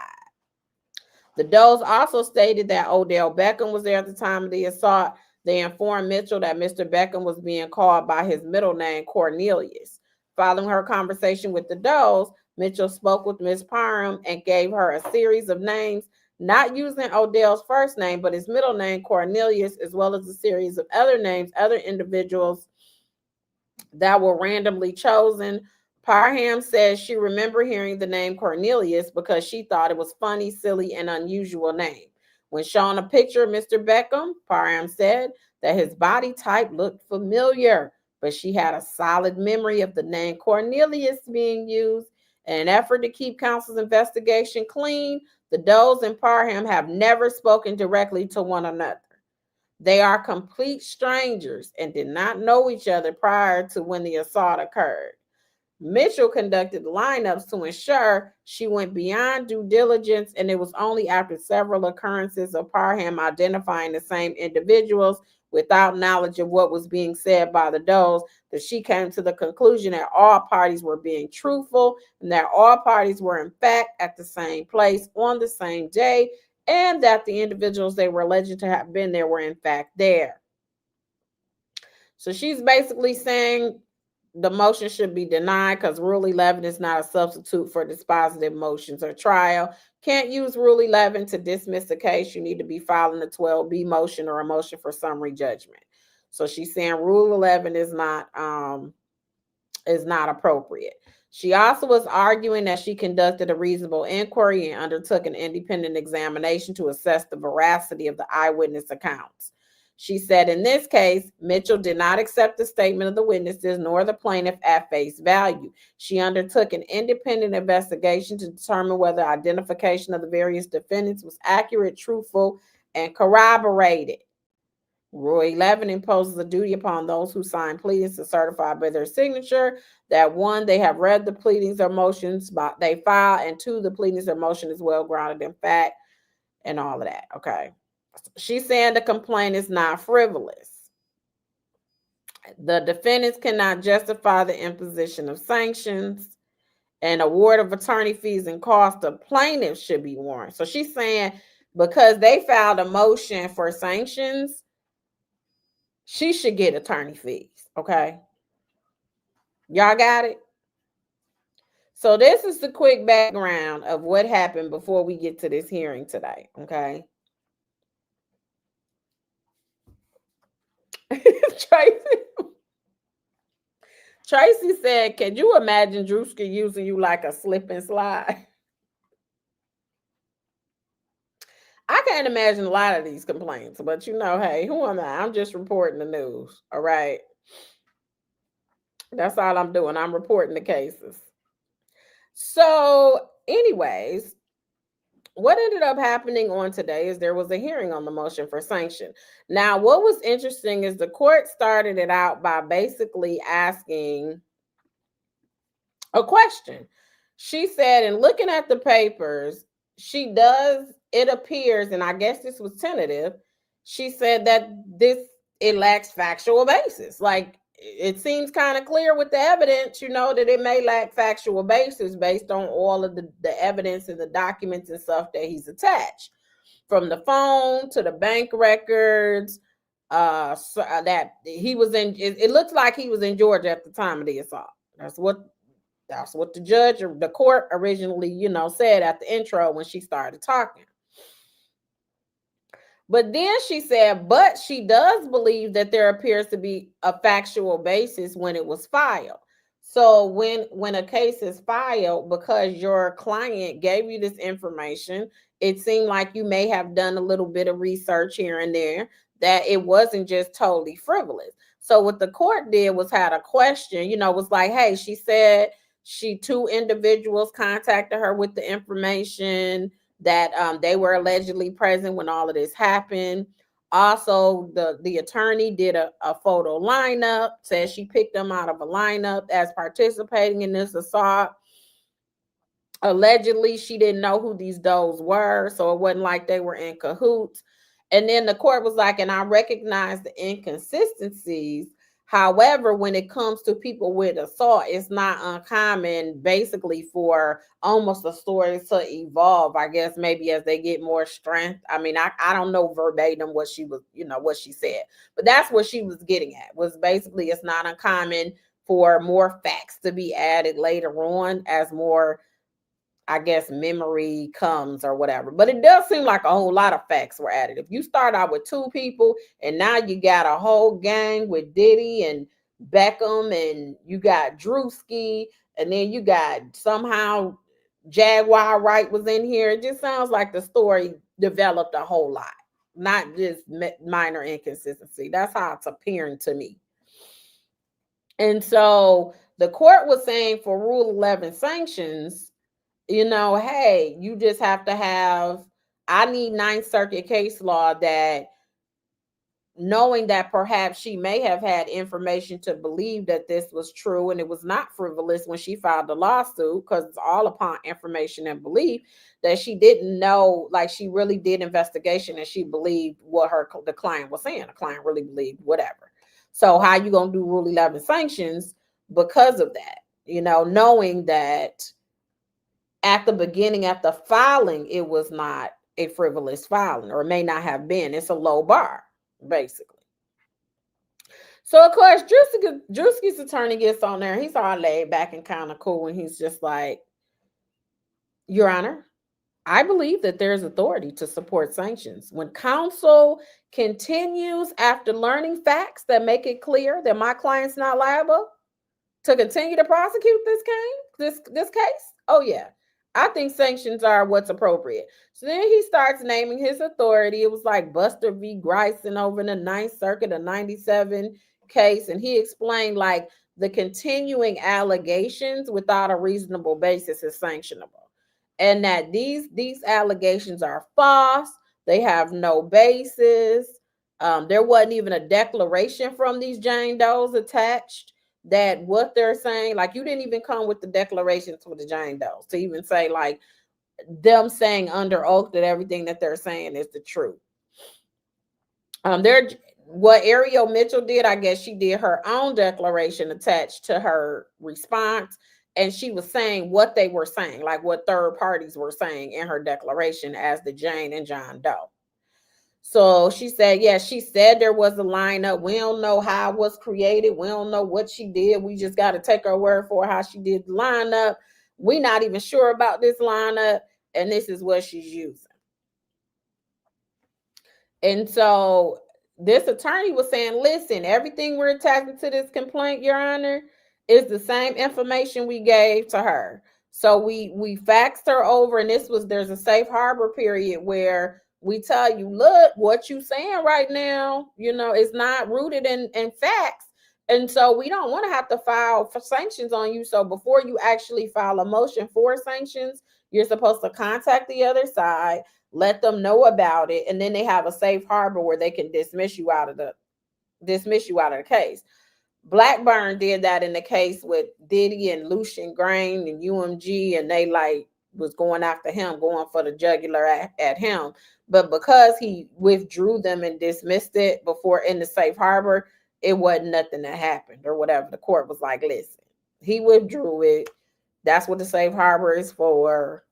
The Does also stated that Odell Beckham was there at the time of the assault. They informed Mitchell that Mr. Beckham was being called by his middle name, Cornelius. Following her conversation with the Does, Mitchell spoke with Ms. Parham and gave her a series of names, not using Odell's first name, but his middle name, Cornelius, as well as a series of other names, other individuals that were randomly chosen. Parham says she remembered hearing the name Cornelius because she thought it was funny, silly, and unusual name. When shown a picture of Mr. Beckham, Parham said that his body type looked familiar, but she had a solid memory of the name Cornelius being used. In an effort to keep counsel's investigation clean, the Does and Parham have never spoken directly to one another. They are complete strangers and did not know each other prior to when the assault occurred. Mitchell conducted lineups to ensure she went beyond due diligence, and it was only after several occurrences of Parham identifying the same individuals without knowledge of what was being said by the Does that she came to the conclusion that all parties were being truthful and that all parties were in fact at the same place on the same day, and that the individuals they were alleged to have been there were in fact there. So she's basically saying the motion should be denied because Rule 11 is not a substitute for dispositive motions or trial. Can't use Rule 11 to dismiss a case. You need to be filing a 12B motion or a motion for summary judgment. So she's saying Rule 11 is not appropriate. She also was arguing that she conducted a reasonable inquiry and undertook an independent examination to assess the veracity of the eyewitness accounts. She said in this case, Mitchell did not accept the statement of the witnesses nor the plaintiff at face value. She undertook an independent investigation to determine whether identification of the various defendants was accurate, truthful, and corroborated. Rule 11 imposes a duty upon those who sign pleadings to certify by their signature that 1, they have read the pleadings or motions they file, and 2, the pleadings or motion is well grounded in fact, and all of that. Okay. She's saying the complaint is not frivolous. The defendants cannot justify the imposition of sanctions. An award of attorney fees and costs of plaintiffs should be warranted. So she's saying because they filed a motion for sanctions, she should get attorney fees. Okay. Y'all got it? So this is the quick background of what happened before we get to this hearing today. Okay. Tracy said, can you imagine Druski using you like a slip and slide? can't imagine a lot of these complaints, but hey, who am I? I'm just reporting the news. All right. That's all I'm doing. I'm reporting the cases. So, anyways, what ended up happening on today is there was a hearing on the motion for sanction. Now, what was interesting is the court started it out by basically asking a question. She said, in looking at the papers, it appears, and I guess this was tentative, she said that it lacks factual basis. Like, it seems kind of clear with the evidence, that it may lack factual basis based on all of the evidence and the documents and stuff that he's attached, from the phone to the bank records. So that he was it looks like he was in Georgia at the time of the assault. That's what the judge or the court originally, said at the intro when she started talking. But then she said, but she does believe that there appears to be a factual basis when it was filed. So when a case is filed, because your client gave you this information, it seemed like you may have done a little bit of research here and there, that it wasn't just totally frivolous. So what the court did was had a question, was like, hey, she said two individuals contacted her with the information that they were allegedly present when all of this happened. Also, the attorney did a photo lineup, says she picked them out of a lineup as participating in this assault. Allegedly, she didn't know who these does were, so it wasn't like they were in cahoots. And then the court was like, and I recognize the inconsistencies. However, when it comes to people with assault, it's not uncommon basically for almost a story to evolve, I guess, maybe as they get more strength. I mean, I don't know verbatim what she was, what she said, but that's what she was getting at, was basically it's not uncommon for more facts to be added later on as more, I guess, memory comes or whatever. But it does seem like a whole lot of facts were added. If you start out with two people and now you got a whole gang with Diddy and Beckham, and you got Druski, and then you got somehow Jaguar Wright was in here, it just sounds like the story developed a whole lot, not just minor inconsistency. That's how it's appearing to me. And so the court was saying for Rule 11 sanctions, hey, you just have to I need Ninth Circuit case law that, knowing that perhaps she may have had information to believe that this was true and it was not frivolous when she filed the lawsuit, because it's all upon information and belief, that she didn't know, like she really did investigation and she believed what the client was saying. The client really believed whatever. So how you going to do Rule 11 sanctions because of that? Knowing that at the beginning, at the filing, it was not a frivolous filing, or it may not have been. It's a low bar, basically. So, of course, Druski's attorney gets on there. He's all laid back and kind of cool, and he's just like, Your Honor, I believe that there's authority to support sanctions. When counsel continues, after learning facts that make it clear that my client's not liable, to continue to prosecute this case, oh yeah, I think sanctions are what's appropriate. So then he starts naming his authority. It was like Buster v. Grayson over in the Ninth Circuit, a 97 case. And he explained like the continuing allegations without a reasonable basis is sanctionable. And that these allegations are false. They have no basis. There wasn't even a declaration from these Jane Does attached that what they're saying, like you didn't even come with the declarations for the Jane Does to even say like them saying under oath that everything that they're saying is the truth. What Ariel Mitchell did, I guess she did her own declaration attached to her response, and she was saying what they were saying, like what third parties were saying in her declaration as the Jane and John Doe. So she said, she said there was a lineup. We don't know how it was created. We don't know what she did. We just got to take her word for how she did the lineup. We're not even sure about this lineup, and this is what she's using. And so this attorney was saying, listen, everything we're attaching to this complaint, Your Honor, is the same information we gave to her. So we faxed her over, and there's a safe harbor period where we tell you, look, what you saying right now, is not rooted in facts. And so we don't want to have to file for sanctions on you. So before you actually file a motion for sanctions, you're supposed to contact the other side, let them know about it, and then they have a safe harbor where they can dismiss you out of the case. Blackburn did that in the case with Diddy and Lucian Grain and UMG, and they was going after him, going for the jugular at him. But because he withdrew them and dismissed it before in the safe harbor, it wasn't nothing that happened or whatever. The court was like, listen, he withdrew it. That's what the safe harbor is for.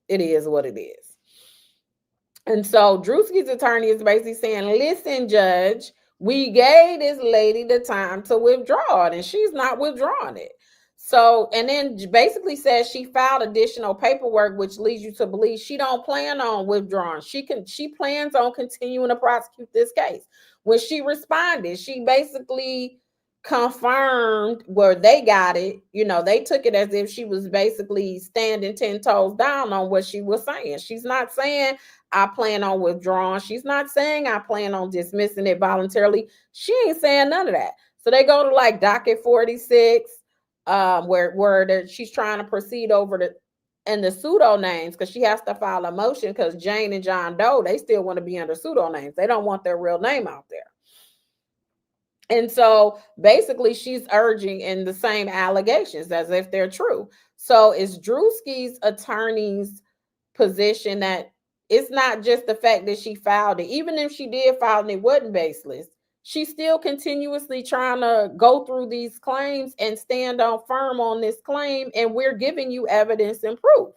It is what it is. And so Druski's attorney is basically saying, listen, judge, we gave this lady the time to withdraw it, and she's not withdrawing it. So, and then basically says she filed additional paperwork, which leads you to believe she don't plan on withdrawing. She plans on continuing to prosecute this case. When she responded, she basically confirmed where they got it. They took it as if she was basically standing 10 toes down on what she was saying. She's not saying I plan on withdrawing. She's not saying I plan on dismissing it voluntarily. She ain't saying none of that. So they go to docket 46, where she's trying to proceed over and the pseudo names, because she has to file a motion because Jane and John Doe, they still want to be under pseudo names. They don't want their real name out there. And so basically she's urging in the same allegations as if they're true. So it's Druski's attorney's position that it's not just the fact that she filed it. Even if she did file and it wasn't baseless, she's still continuously trying to go through these claims and stand on firm on this claim. And we're giving you evidence and proof.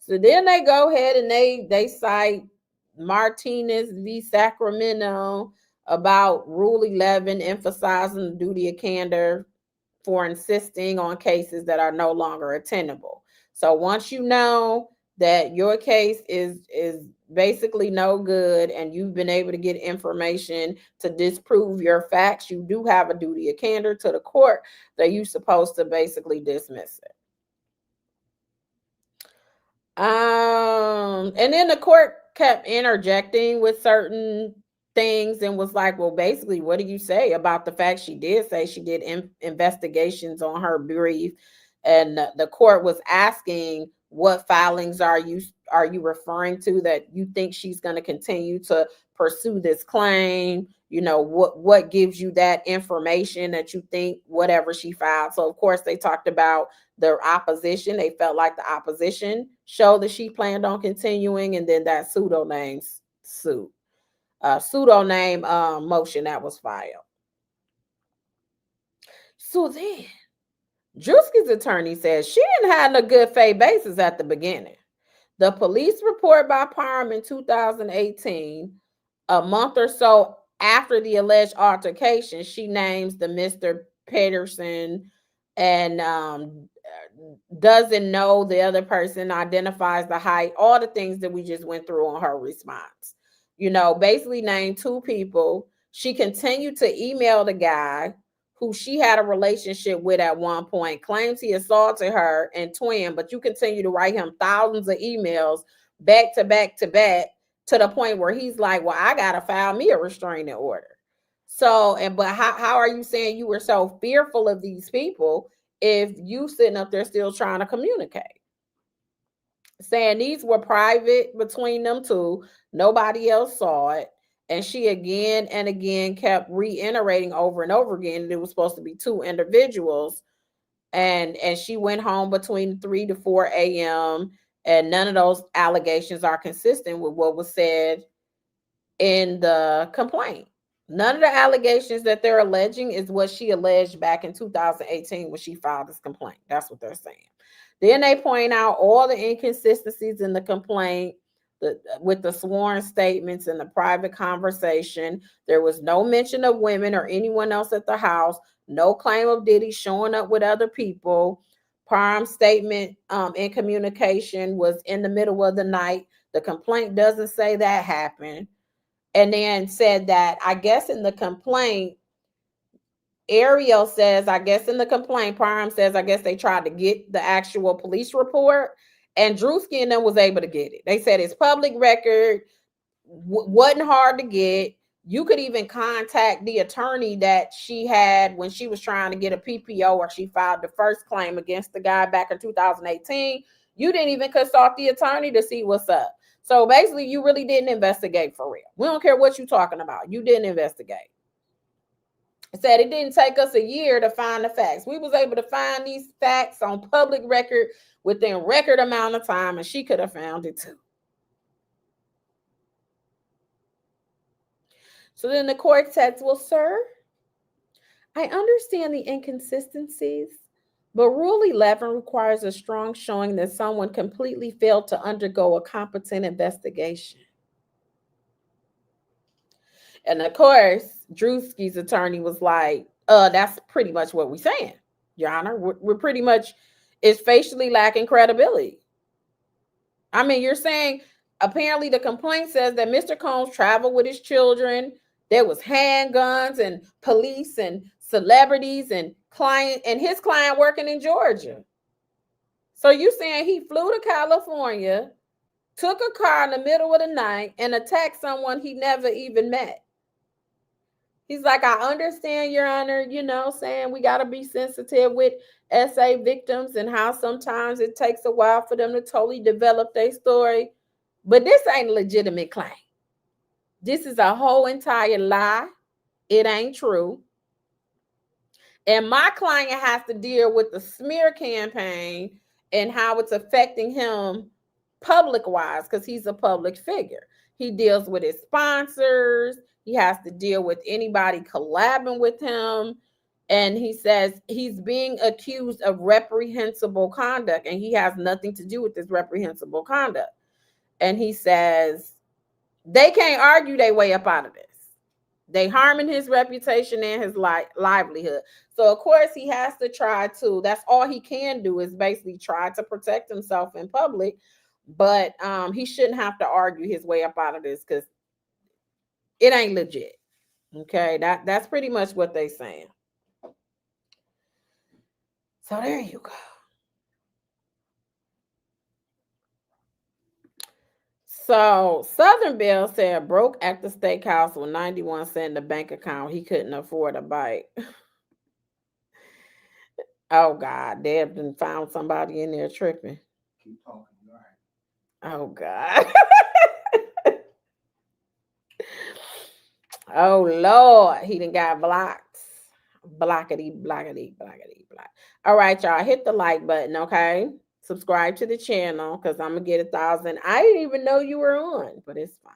So then they go ahead and they cite Martinez v. Sacramento about Rule 11 emphasizing the duty of candor for insisting on cases that are no longer attainable. So once you know that your case is basically no good and you've been able to get information to disprove your facts, you do have a duty of candor to the court that you're supposed to basically dismiss it. And then the court kept interjecting with certain things and was like, well, basically, what do you say about the fact she did say she did investigations on her brief? And the court was asking, what filings are you referring to that you think she's going to continue to pursue this claim? What gives you that information that you think whatever she filed? So of course they talked about the opposition. They felt like the opposition showed that she planned on continuing, and then that pseudonym motion that was filed. So then Druski's attorney says she didn't have a good faith basis at the beginning. The police report by Parham in 2018, a month or so after the alleged altercation, she names the Mr. Peterson and doesn't know the other person, identifies the height, all the things that we just went through on her response. Basically named two people. She continued to email the guy who she had a relationship with at one point, claims he assaulted her and twin, but you continue to write him thousands of emails back to back to back to the point where he's like, well, I got to file me a restraining order. So, but how are you saying you were so fearful of these people if you sitting up there still trying to communicate? Saying these were private between them two, nobody else saw it. And she again and again kept reiterating over and over again that it was supposed to be two individuals. And she went home between 3 to 4 a.m. And none of those allegations are consistent with what was said in the complaint. None of the allegations that they're alleging is what she alleged back in 2018 when she filed this complaint. That's what they're saying. Then they point out all the inconsistencies in the complaint with the sworn statements and the private conversation. There was no mention of women or anyone else at the house. No claim of Diddy showing up with other people. Parham's statement in communication was in the middle of the night. The complaint doesn't say that happened. And then said that, I guess in the complaint, Ariel says, I guess in the complaint, Parham says, I guess they tried to get the actual police report, and Druski and them was able to get it. They said it's public record. wasn't hard to get. You could even contact the attorney that she had when she was trying to get a PPO, or she filed the first claim against the guy back in 2018. You didn't even consult the attorney to see what's up. So basically, you really didn't investigate for real. We don't care what you're talking about. You didn't investigate. It said it didn't take us a year to find the facts. We was able to find these facts on public record within record amount of time, and she could have found it too. So then the court said, well, sir, I understand the inconsistencies, but Rule 11 requires a strong showing that someone completely failed to undergo a competent investigation. And of course, Druski's attorney was like, that's pretty much what we're saying, Your Honor. We're pretty much, it's facially lacking credibility. I mean, you're saying apparently the complaint says that Mr. Combs traveled with his children. There was handguns and police and celebrities and his client working in Georgia. So you saying he flew to California, took a car in the middle of the night, and attacked someone he never even met? He's like, I understand, Your Honor, saying we got to be sensitive with SA victims and how sometimes it takes a while for them to totally develop their story. But this ain't a legitimate claim. This is a whole entire lie. It ain't true. And my client has to deal with the smear campaign and how it's affecting him public-wise, because he's a public figure. He deals with his sponsors. He has to deal with anybody collabing with him. And he says he's being accused of reprehensible conduct, and he has nothing to do with this reprehensible conduct. And he says they can't argue their way up out of this. They harming his reputation and his livelihood. So, of course, he has to try to, that's all he can do, is basically try to protect himself in public. But he shouldn't have to argue his way up out of this, because it ain't legit. Okay, that's pretty much what they're saying. So there you go. So Southern Belle said broke at the steakhouse with 91 cents in the bank account. He couldn't afford a bite. Oh God, Deb done found somebody in there tripping. Keep talking, all right. Oh God. Oh Lord, he done got blocked. Blockity, blockity, blockity, block. All right, y'all, hit the like button, okay? Subscribe to the channel, because I'm gonna get 1,000. I didn't even know you were on, but it's fine.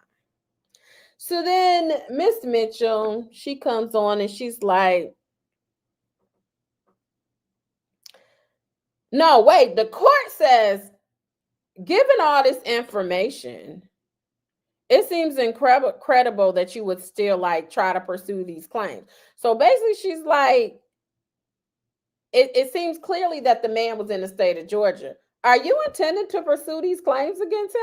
So then Miss Mitchell, she comes on and she's like, no, wait, the court says, given all this information, it seems incredible that you would still try to pursue these claims. So basically she's like, it seems clearly that the man was in the state of Georgia. Are you intending to pursue these claims against him?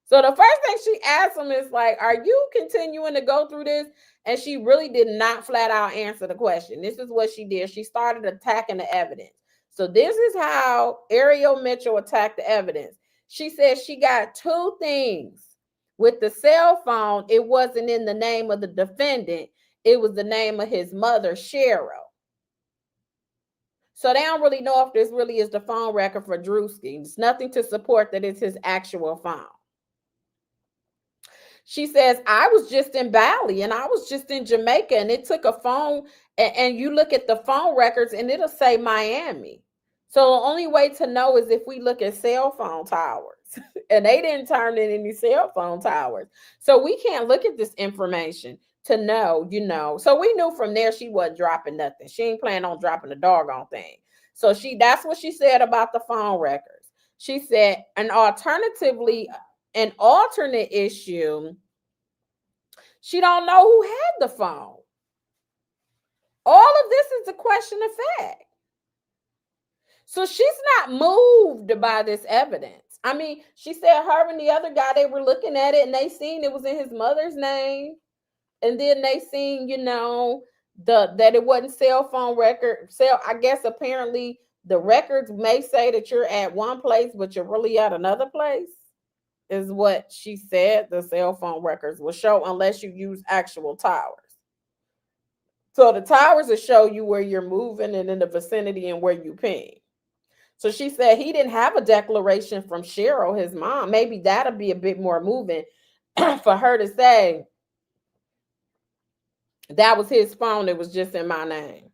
So the first thing she asked him is are you continuing to go through this? And she really did not flat out answer the question. This is what she did. She started attacking the evidence. So this is how Ariel Mitchell attacked the evidence. She said she got two things. With the cell phone, it wasn't in the name of the defendant. It was the name of his mother, Cheryl. So they don't really know if this really is the phone record for Druski. There's nothing to support that it's his actual phone. She says, I was just in Bali and I was just in Jamaica, and it took a phone, and you look at the phone records and it'll say Miami. So the only way to know is if we look at cell phone towers. And they didn't turn in any cell phone towers. So we can't look at this information to know, So we knew from there she wasn't dropping nothing. She ain't planning on dropping a doggone thing. So that's what she said about the phone records. She said, an alternate issue, she don't know who had the phone. All of this is a question of fact. So she's not moved by this evidence. I mean, she said her and the other guy, they were looking at it and they seen it was in his mother's name. And then they seen, that it wasn't cell phone record. I guess apparently the records may say that you're at one place, but you're really at another place. is what she said the cell phone records will show unless you use actual towers. So the towers will show you where you're moving and in the vicinity and where you ping. So she said he didn't have a declaration from Cheryl, his mom. Maybe that'll be a bit more moving for her to say that was his phone. It was just in my name.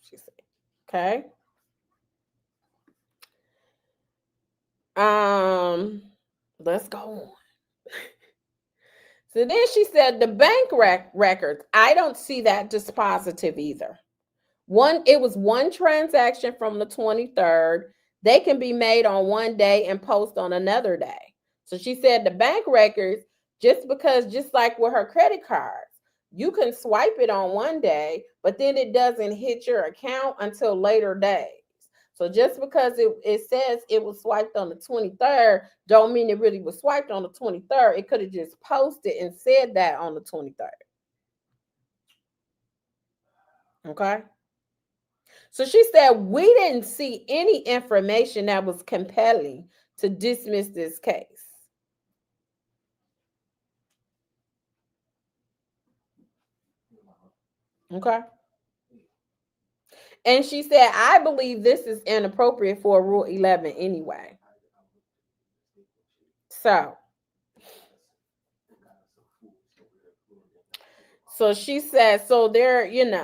She said, okay. Let's go on. So then she said the bank records, I don't see that dispositive either. It was one transaction from the 23rd. They can be made on one day and post on another day. So she said the bank records, just like with her credit cards, you can swipe it on one day, but then it doesn't hit your account until later days. So just because it says it was swiped on the 23rd, don't mean it really was swiped on the 23rd. It could have just posted and said that on the 23rd. Okay. So she said, we didn't see any information that was compelling to dismiss this case. Okay. And she said, I believe this is inappropriate for Rule 11 anyway. So she said,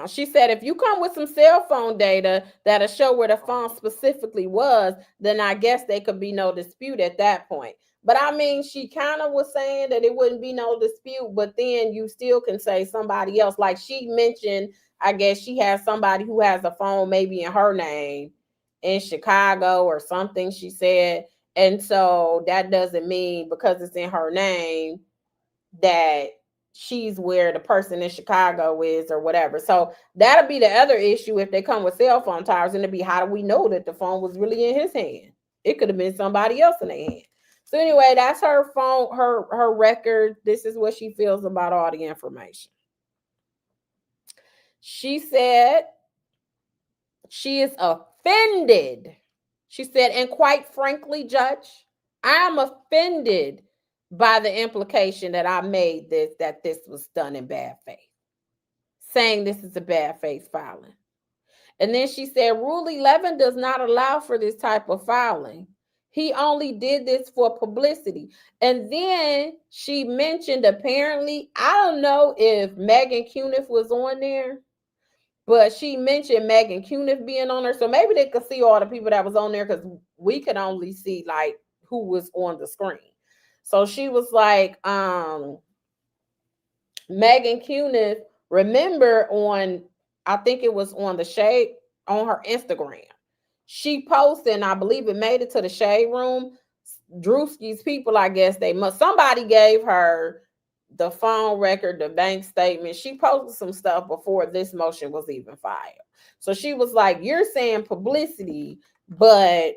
she said, if you come with some cell phone data that'll show where the phone specifically was, then I guess there could be no dispute at that point. But I mean, she kind of was saying that it wouldn't be no dispute, but then you still can say somebody else. Like she mentioned, I guess she has somebody who has a phone maybe in her name in Chicago or something, she said. And so that doesn't mean because it's in her name that she's where the person in Chicago is or whatever. So that'll be the other issue if they come with cell phone towers, and it'll be, how do we know that the phone was really in his hand? It could have been somebody else in their hand. So anyway, that's her phone, her record. This is what she feels about all the information. She said she is offended. She said, and quite frankly, Judge, I am offended by the implication that I made that this was done in bad faith, saying this is a bad faith filing. And then she said, Rule 11 does not allow for this type of filing. He only did this for publicity. And then she mentioned, apparently, I don't know if Megan Cuniff was on there, but she mentioned Megan Cuniff being on there. So maybe they could see all the people that was on there, because we could only see like who was on the screen. So she was like, Megan Cuniff, remember I think it was on the Shade, on her Instagram. She posted, and I believe it made it to the Shade Room. Druski's people, I guess somebody gave her the phone record, the bank statement. She posted some stuff before this motion was even filed. So she was like, you're saying publicity, but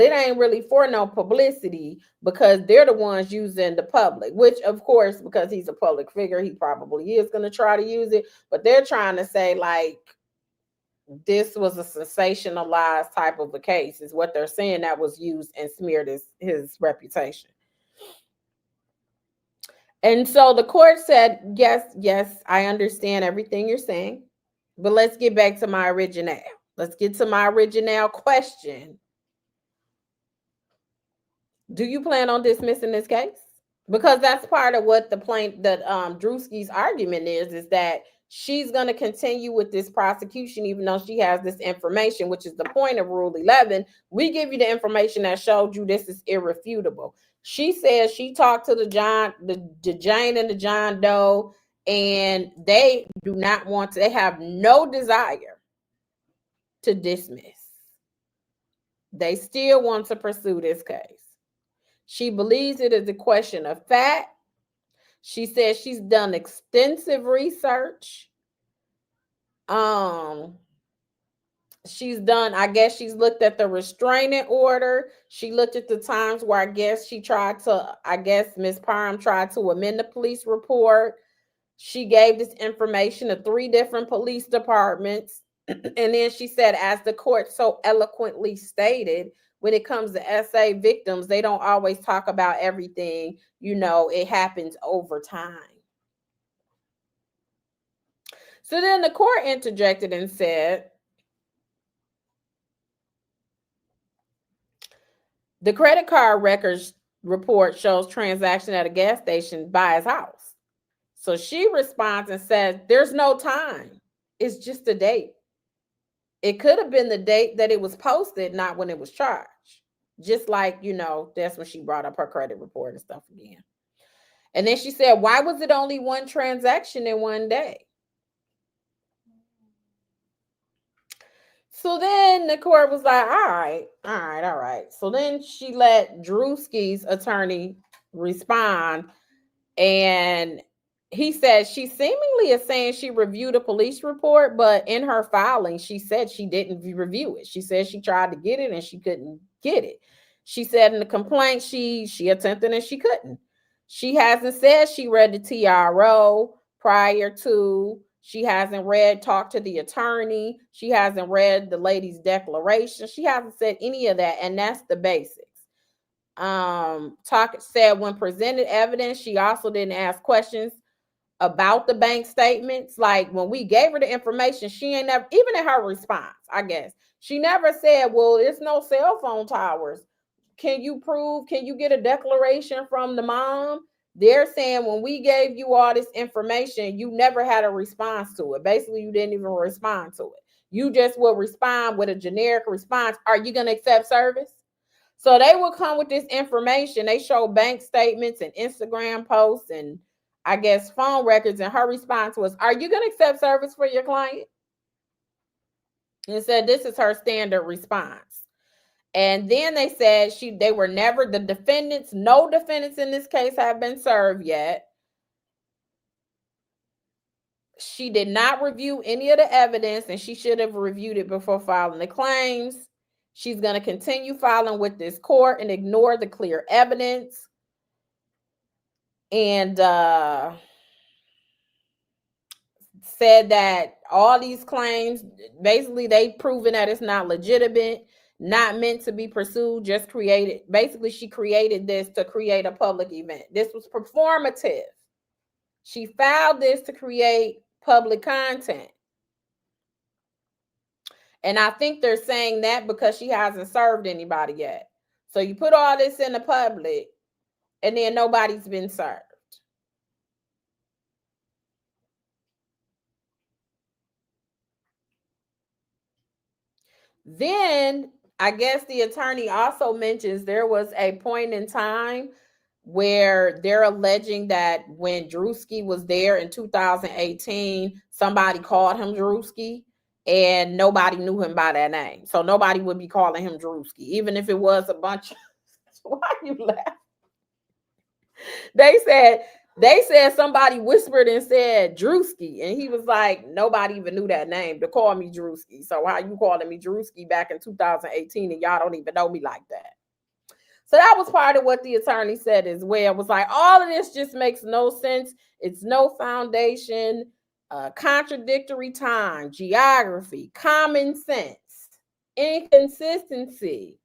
it ain't really for no publicity, because they're the ones using the public, which of course, because he's a public figure, he probably is going to try to use it. But they're trying to say like this was a sensationalized type of a case, is what they're saying, that was used and smeared his reputation. And so the court said, yes, I understand everything you're saying, but let's get back to my original. Let's get to my original question. Do you plan on dismissing this case? Because that's part of what Druski's argument is that she's going to continue with this prosecution, even though she has this information, which is the point of Rule 11. We give you the information that showed you this is irrefutable. She says she talked to the Jane and the John Doe, and they do not want to, they have no desire to dismiss. They still want to pursue this case. She believes it is a question of fact. She says she's done extensive research. She's looked at the restraining order. She looked at the times where Ms. Parham tried to amend the police report. She gave this information to 3 different police departments. And then she said, as the court so eloquently stated, when it comes to SA victims, they don't always talk about everything. It happens over time. So then the court interjected and said, the credit card records report shows transaction at a gas station by his house. So she responds and says, there's no time. It's just a date. It could have been the date that it was posted, not when it was charged. Just like, that's when she brought up her credit report and stuff again. And then she said, why was it only one transaction in one day? So then the court was like, all right. So then she let Druski's attorney respond. And he said she seemingly is saying she reviewed a police report, but in her filing, she said she didn't review it. She said she tried to get it and she couldn't get it. She said in the complaint she attempted and she couldn't. She hasn't said she read the TRO prior to. She hasn't talked to the attorney. She hasn't read the lady's declaration. She hasn't said any of that, and that's the basics. Said when presented evidence, she also didn't ask questions about the bank statements. Like when we gave her the information, she ain't never, even in her response, I guess, she never said, well, it's no cell phone towers. Can you get a declaration from the mom? They're saying when we gave you all this information, you never had a response to it. Basically, you didn't even respond to it. You just will respond with a generic response. Are you going to accept service? So they will come with this information. They show bank statements and Instagram posts and I guess phone records. And her response was, are you going to accept service for your client? And said this is her standard response. And then they said they were never the defendants. No defendants in this case have been served yet. She did not review any of the evidence and she should have reviewed it before filing the claims. She's going to continue filing with this court and ignore the clear evidence. And said that all these claims, basically they proven that it's not legitimate, not meant to be pursued, just created. Basically, she created this to create a public event. This was performative. She filed this to create public content. And I think they're saying that because she hasn't served anybody yet. So you put all this in the public and then nobody's been served. Then I guess the attorney also mentions there was a point in time where they're alleging that when Druski was there in 2018, somebody called him Druski and nobody knew him by that name. So nobody would be calling him Druski, even if it was a bunch of... Why you laugh? They said somebody whispered and said Druski, and he was like, nobody even knew that name to call me Druski. So how you calling me Druski back in 2018 and y'all don't even know me like that? So that was part of what the attorney said as well. It was like, all of this just makes no sense. It's no foundation, contradictory time, geography, common sense, inconsistency.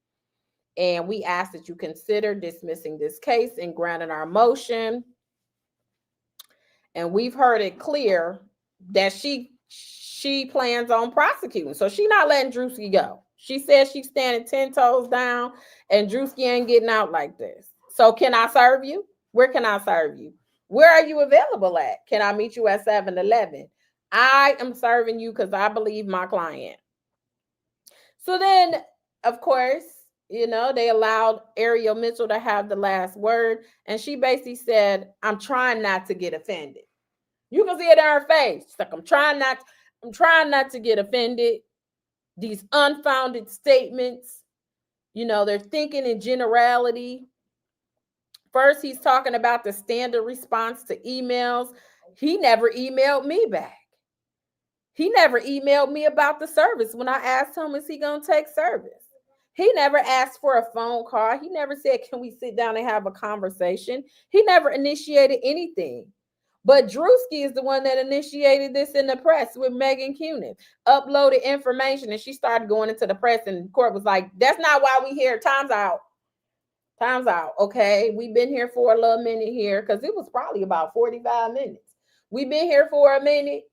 And we ask that you consider dismissing this case and granting our motion. And we've heard it clear that she plans on prosecuting. So she's not letting Druski go. She says she's standing 10 toes down and Druski ain't getting out like this. So can I serve you? Where can I serve you? Where are you available at? Can I meet you at 7-Eleven? I am serving you because I believe my client. So then, of course, they allowed Ariel Mitchell to have the last word. And she basically said, I'm trying not to get offended. You can see it in her face. She's like, I'm trying not to get offended. These unfounded statements, they're thinking in generality. First, he's talking about the standard response to emails. He never emailed me back. He never emailed me about the service when I asked him, is he going to take service? He never asked for a phone call. He never said, can we sit down and have a conversation? He never initiated anything. But Druski is the one that initiated this in the press with Megan Kunin, uploaded information, and she started going into the press, and the court was like, that's not why we here. Time's out. Time's out. Okay, we've been here for a little minute here, because it was probably about 45 minutes. We've been here for a minute.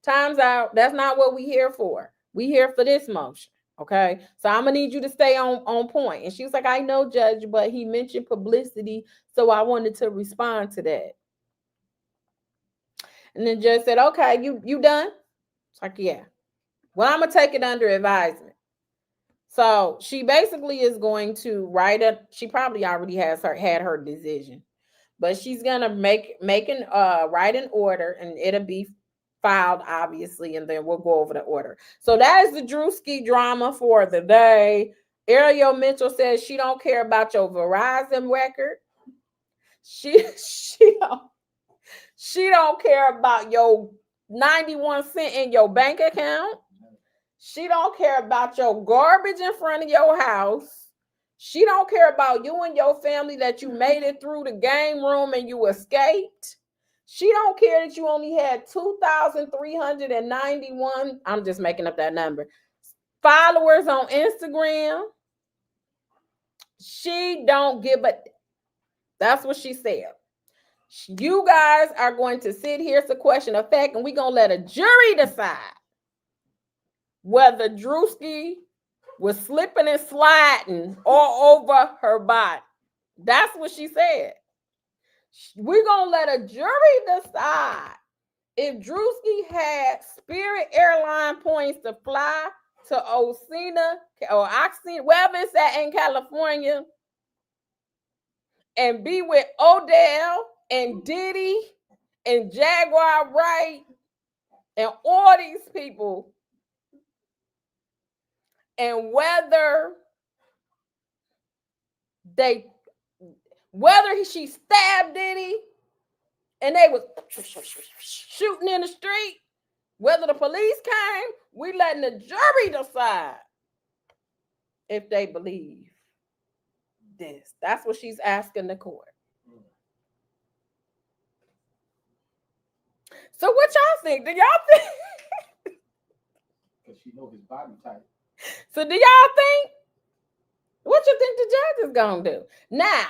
Time's out. That's not what we here for. We here for this motion. Okay, so I'm gonna need you to stay on point. And she was like, I know, Judge, but he mentioned publicity, so I wanted to respond to that. And the judge said, okay, you done? It's like, yeah. Well, I'm gonna take it under advisement. So she basically is going to write it. She probably already had her decision, but she's gonna write an order, and it'll be filed, obviously, and then we'll go over the order. So that is the Druski drama for the day. Ariel Mitchell says she don't care about your Verizon record. She don't care about your 91 cents in your bank account. She don't care about your garbage in front of your house. She don't care about you and your family, that you made it through the game room and you escaped. She don't care that you only had 2,391, I'm just making up that number, followers on Instagram. She don't give a, that's what she said. You guys are going to sit here, it's a question of fact, and we're going to let a jury decide whether Druski was slipping and sliding all over her body. That's what she said. We're going to let a jury decide if Druski had Spirit Airline points to fly to Osina or Oxina, wherever it's at in California, and be with Odell and Diddy and Jaguar Wright and all these people, and whether she stabbed Diddy and they was shooting in the street, whether the police came, we letting the jury decide if they believe this. That's what she's asking the court. So what y'all think? Do y'all think? Because she know his body type. So do y'all think? What you think the judge is gonna do? Now,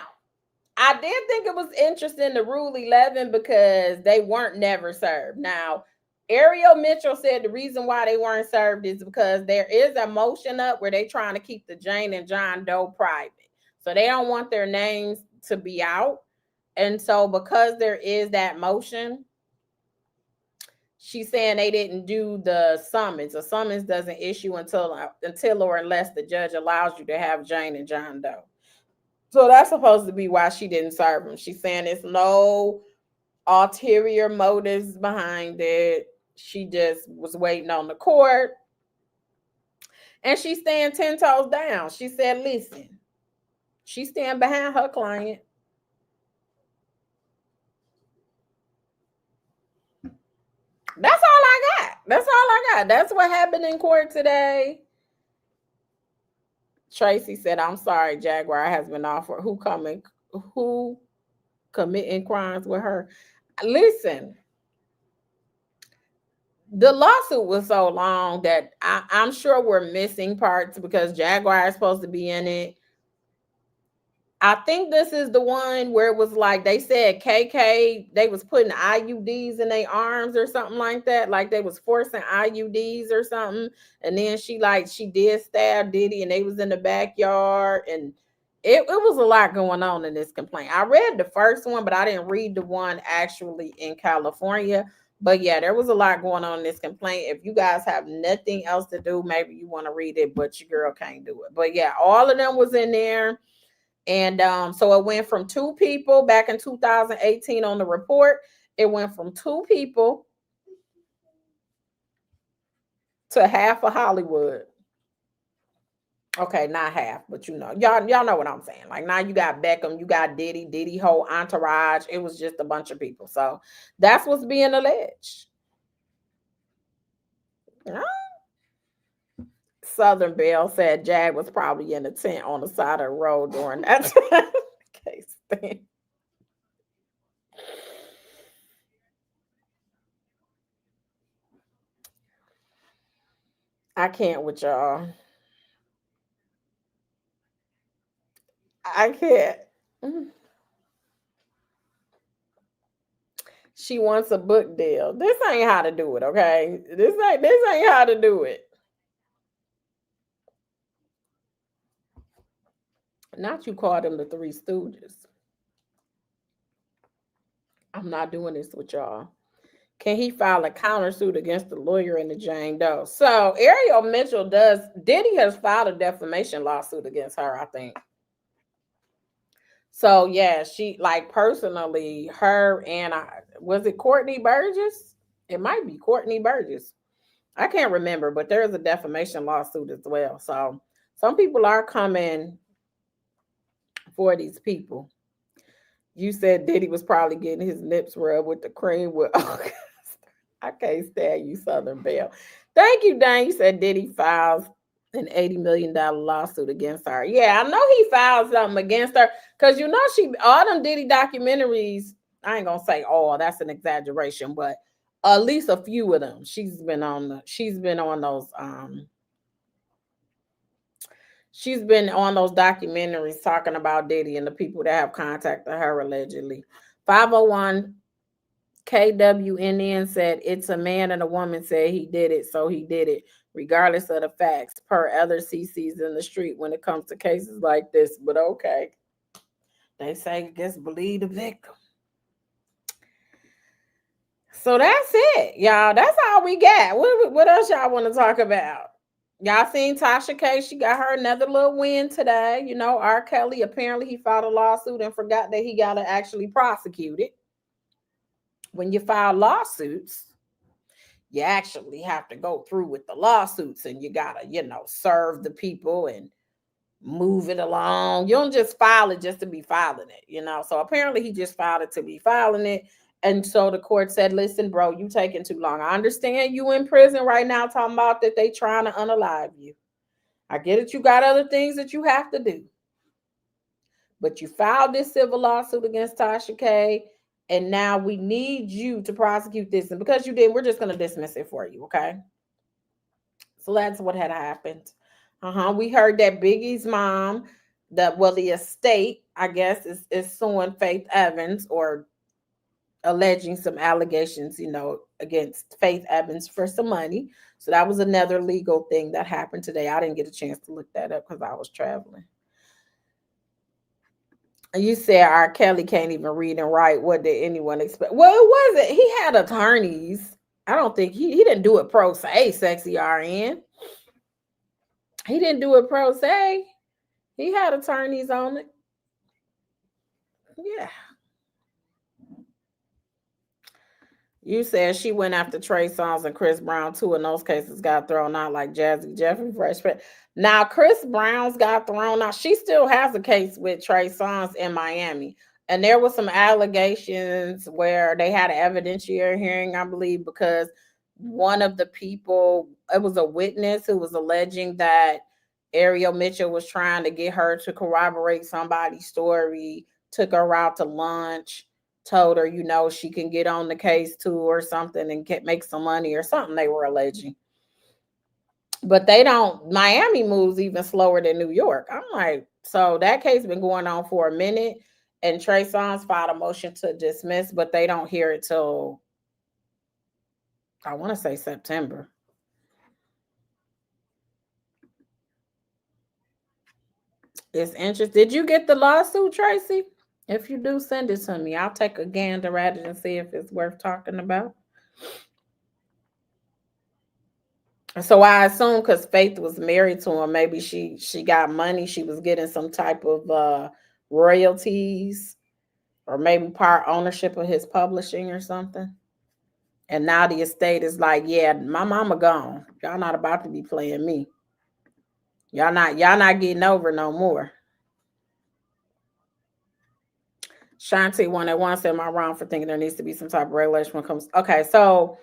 I did think it was interesting, the Rule 11, because they weren't never served. Now, Ariel Mitchell said the reason why they weren't served is because there is a motion up where they're trying to keep the Jane and John Doe private. So they don't want their names to be out. And so because there is that motion, she's saying they didn't do the summons. A summons doesn't issue until or unless the judge allows you to have Jane and John Doe. So that's supposed to be why she didn't serve them. She's saying there's no ulterior motives behind it. She just was waiting on the court. And she's staying 10 toes down. She said, listen, she's staying behind her client. That's all I got. That's what happened in court today. Tracy said, I'm sorry, Jaguar has been offered. Who committing crimes with her? Listen, the lawsuit was so long that I'm sure we're missing parts because Jaguar is supposed to be in it. I think this is the one where it was like they said KK, they was putting IUDs in their arms or something like that. Like they was forcing IUDs or something. And then she did stab Diddy and they was in the backyard. And it was a lot going on in this complaint. I read the first one, but I didn't read the one actually in California. But yeah, there was a lot going on in this complaint. If you guys have nothing else to do, maybe you want to read it, but your girl can't do it. But yeah, all of them was in there. And so it went from 2 people back in 2018 on the report. It went from 2 people to half of Hollywood. Okay, not half, but y'all know what I'm saying. Like now you got Beckham, you got Diddy whole entourage. It was just a bunch of people. So that's what's being alleged. Southern Belle said Jag was probably in a tent on the side of the road during that time. I can't with y'all. I can't. She wants a book deal. This ain't how to do it, okay? This ain't how to do it. Not you call them the Three Stooges. I'm not doing this with y'all. Can he file a countersuit against the lawyer in the Jane Doe? So Ariel Mitchell Diddy has filed a defamation lawsuit against her, I think. So yeah, she like personally, her and was it Courtney Burgess? It might be Courtney Burgess. I can't remember, but there's a defamation lawsuit as well. So some people are coming for these people. You said Diddy was probably getting his lips rubbed with the cream with. I can't stand you, Southern Belle. Thank you, Dan. You said Diddy files an $80 million lawsuit against her. Yeah, I know he filed something against her because you know all them Diddy documentaries. I ain't gonna say all. That's an exaggeration, but at least a few of them. She's been on those. She's been on those documentaries talking about Diddy and the people that have contacted her allegedly. 501 KWNN said it's a man and a woman said he did it, so he did it, regardless of the facts, per other CCs in the street when it comes to cases like this. But okay. They say, just believe the victim. So that's it, y'all. That's all we got. What else y'all want to talk about? Y'all seen Tasha K? She got her another little win today. You know, R. Kelly, apparently he filed a lawsuit and forgot that he got to actually prosecute it. When you file lawsuits, you actually have to go through with the lawsuits and you got to, serve the people and move it along. You don't just file it just to be filing it, So apparently he just filed it to be filing it. And so the court said, listen, bro, you taking too long. I understand you in prison right now talking about that they trying to unalive you. I get it. You got other things that you have to do. But you filed this civil lawsuit against Tasha K. And now we need you to prosecute this. And because you didn't, we're just going to dismiss it for you. Okay. So that's what had happened. We heard that Biggie's mom, the estate, I guess, is suing Faith Evans or alleging some allegations, against Faith Evans for some money. So that was another legal thing that happened today. I didn't get a chance to look that up because I was traveling. You said R. Kelly can't even read and write. What did anyone expect? Well, it wasn't. He had attorneys. I don't think he didn't do it pro se, sexy RN. He didn't do it pro se. He had attorneys on it. Yeah. You said she went after Trey Songz and Chris Brown too, and those cases got thrown out like Jazzy Jeff and Fresh Prince. Now Chris Brown's got thrown out. She still has a case with Trey Songz in Miami, and there was some allegations where they had an evidentiary hearing, I believe, because one of the people, it was a witness who was alleging that Ariel Mitchell was trying to get her to corroborate somebody's story, took her out to lunch, told her, she can get on the case too or something and make some money or something they were alleging. But Miami moves even slower than New York. I'm like, so that case been going on for a minute and Trey Songz filed a motion to dismiss, but they don't hear it till, I want to say September. It's interesting. Did you get the lawsuit, Tracy? If you do, send it to me. I'll take a gander at it and see if it's worth talking about. So I assume because Faith was married to him, maybe she got money. She was getting some type of royalties or maybe part ownership of his publishing or something. And now the estate is like, yeah, my mama gone. Y'all not about to be playing me. Y'all not getting over no more. Shanti 101 said, am I wrong for thinking there needs to be some type of regulation when it comes? Okay, so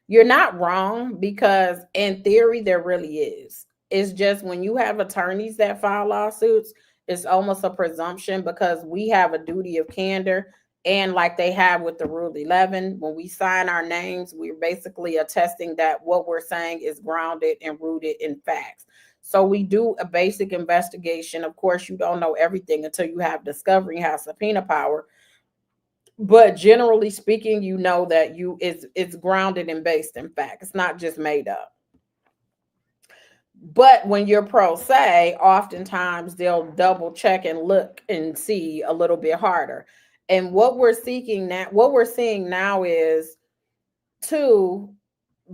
you're not wrong because in theory, there really is. It's just when you have attorneys that file lawsuits, it's almost a presumption because we have a duty of candor And like they have with the Rule 11, when we sign our names, we're basically attesting that what we're saying is grounded and rooted in facts. So we do a basic investigation. Of course, you don't know everything until you have discovery, have subpoena power. But generally speaking, you know that it's grounded and based in fact. It's not just made up. But when you're pro se, oftentimes they'll double check and look and see a little bit harder. And what we're seeing now is two,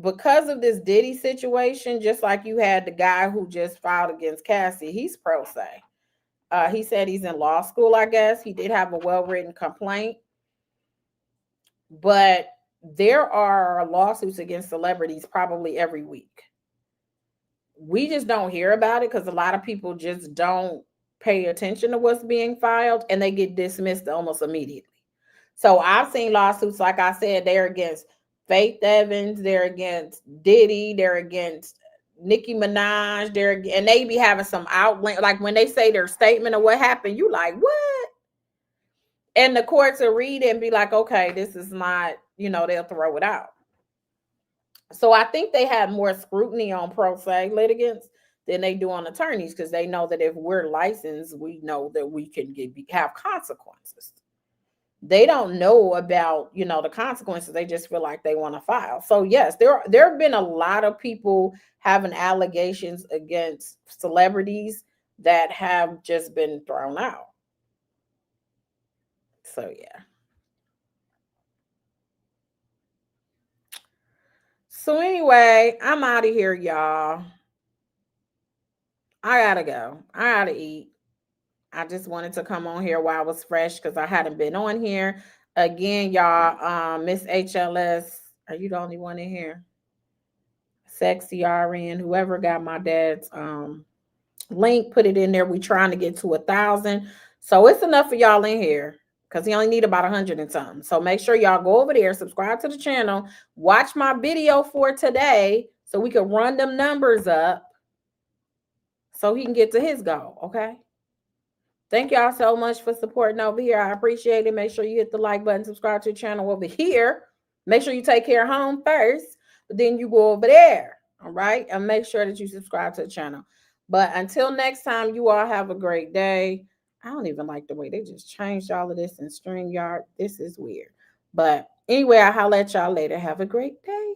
because of this Diddy situation, just like you had the guy who just filed against Cassie, he's pro se. He said he's in law school, I guess. He did have a well-written complaint. But there are lawsuits against celebrities probably every week. We just don't hear about it because a lot of people just don't pay attention to what's being filed and they get dismissed almost immediately. So I've seen lawsuits, like I said, they're against Faith Evans, they're against Diddy, they're against Nicki Minaj, and they be having some outline, like when they say their statement of what happened, you like, what? And the courts will read it and be like, okay, this is not, they'll throw it out. So I think they have more scrutiny on pro se litigants than they do on attorneys, because they know that if we're licensed, we know that we can have consequences. They don't know about, the consequences. They just feel like they want to file. So yes, there have been a lot of people having allegations against celebrities that have just been thrown out. So yeah. So anyway, I'm out of here, y'all. I gotta go. I gotta eat. I just wanted to come on here while I was fresh because I hadn't been on here. Again, y'all, Miss HLS, are you the only one in here? Sexy RN, whoever got my dad's link, put it in there. We trying to get to 1,000. So it's enough for y'all in here, because he only need about 100 and something. So make sure y'all go over there, subscribe to the channel, watch my video for today so we can run them numbers up so he can get to his goal, okay? Thank y'all so much for supporting over here. I appreciate it. Make sure you hit the like button, subscribe to the channel over here. Make sure you take care of home first, but then you go over there, all right? And make sure that you subscribe to the channel. But until next time, you all have a great day. I don't even like the way they just changed all of this in StreamYard. This is weird. But anyway, I'll holler at y'all later. Have a great day.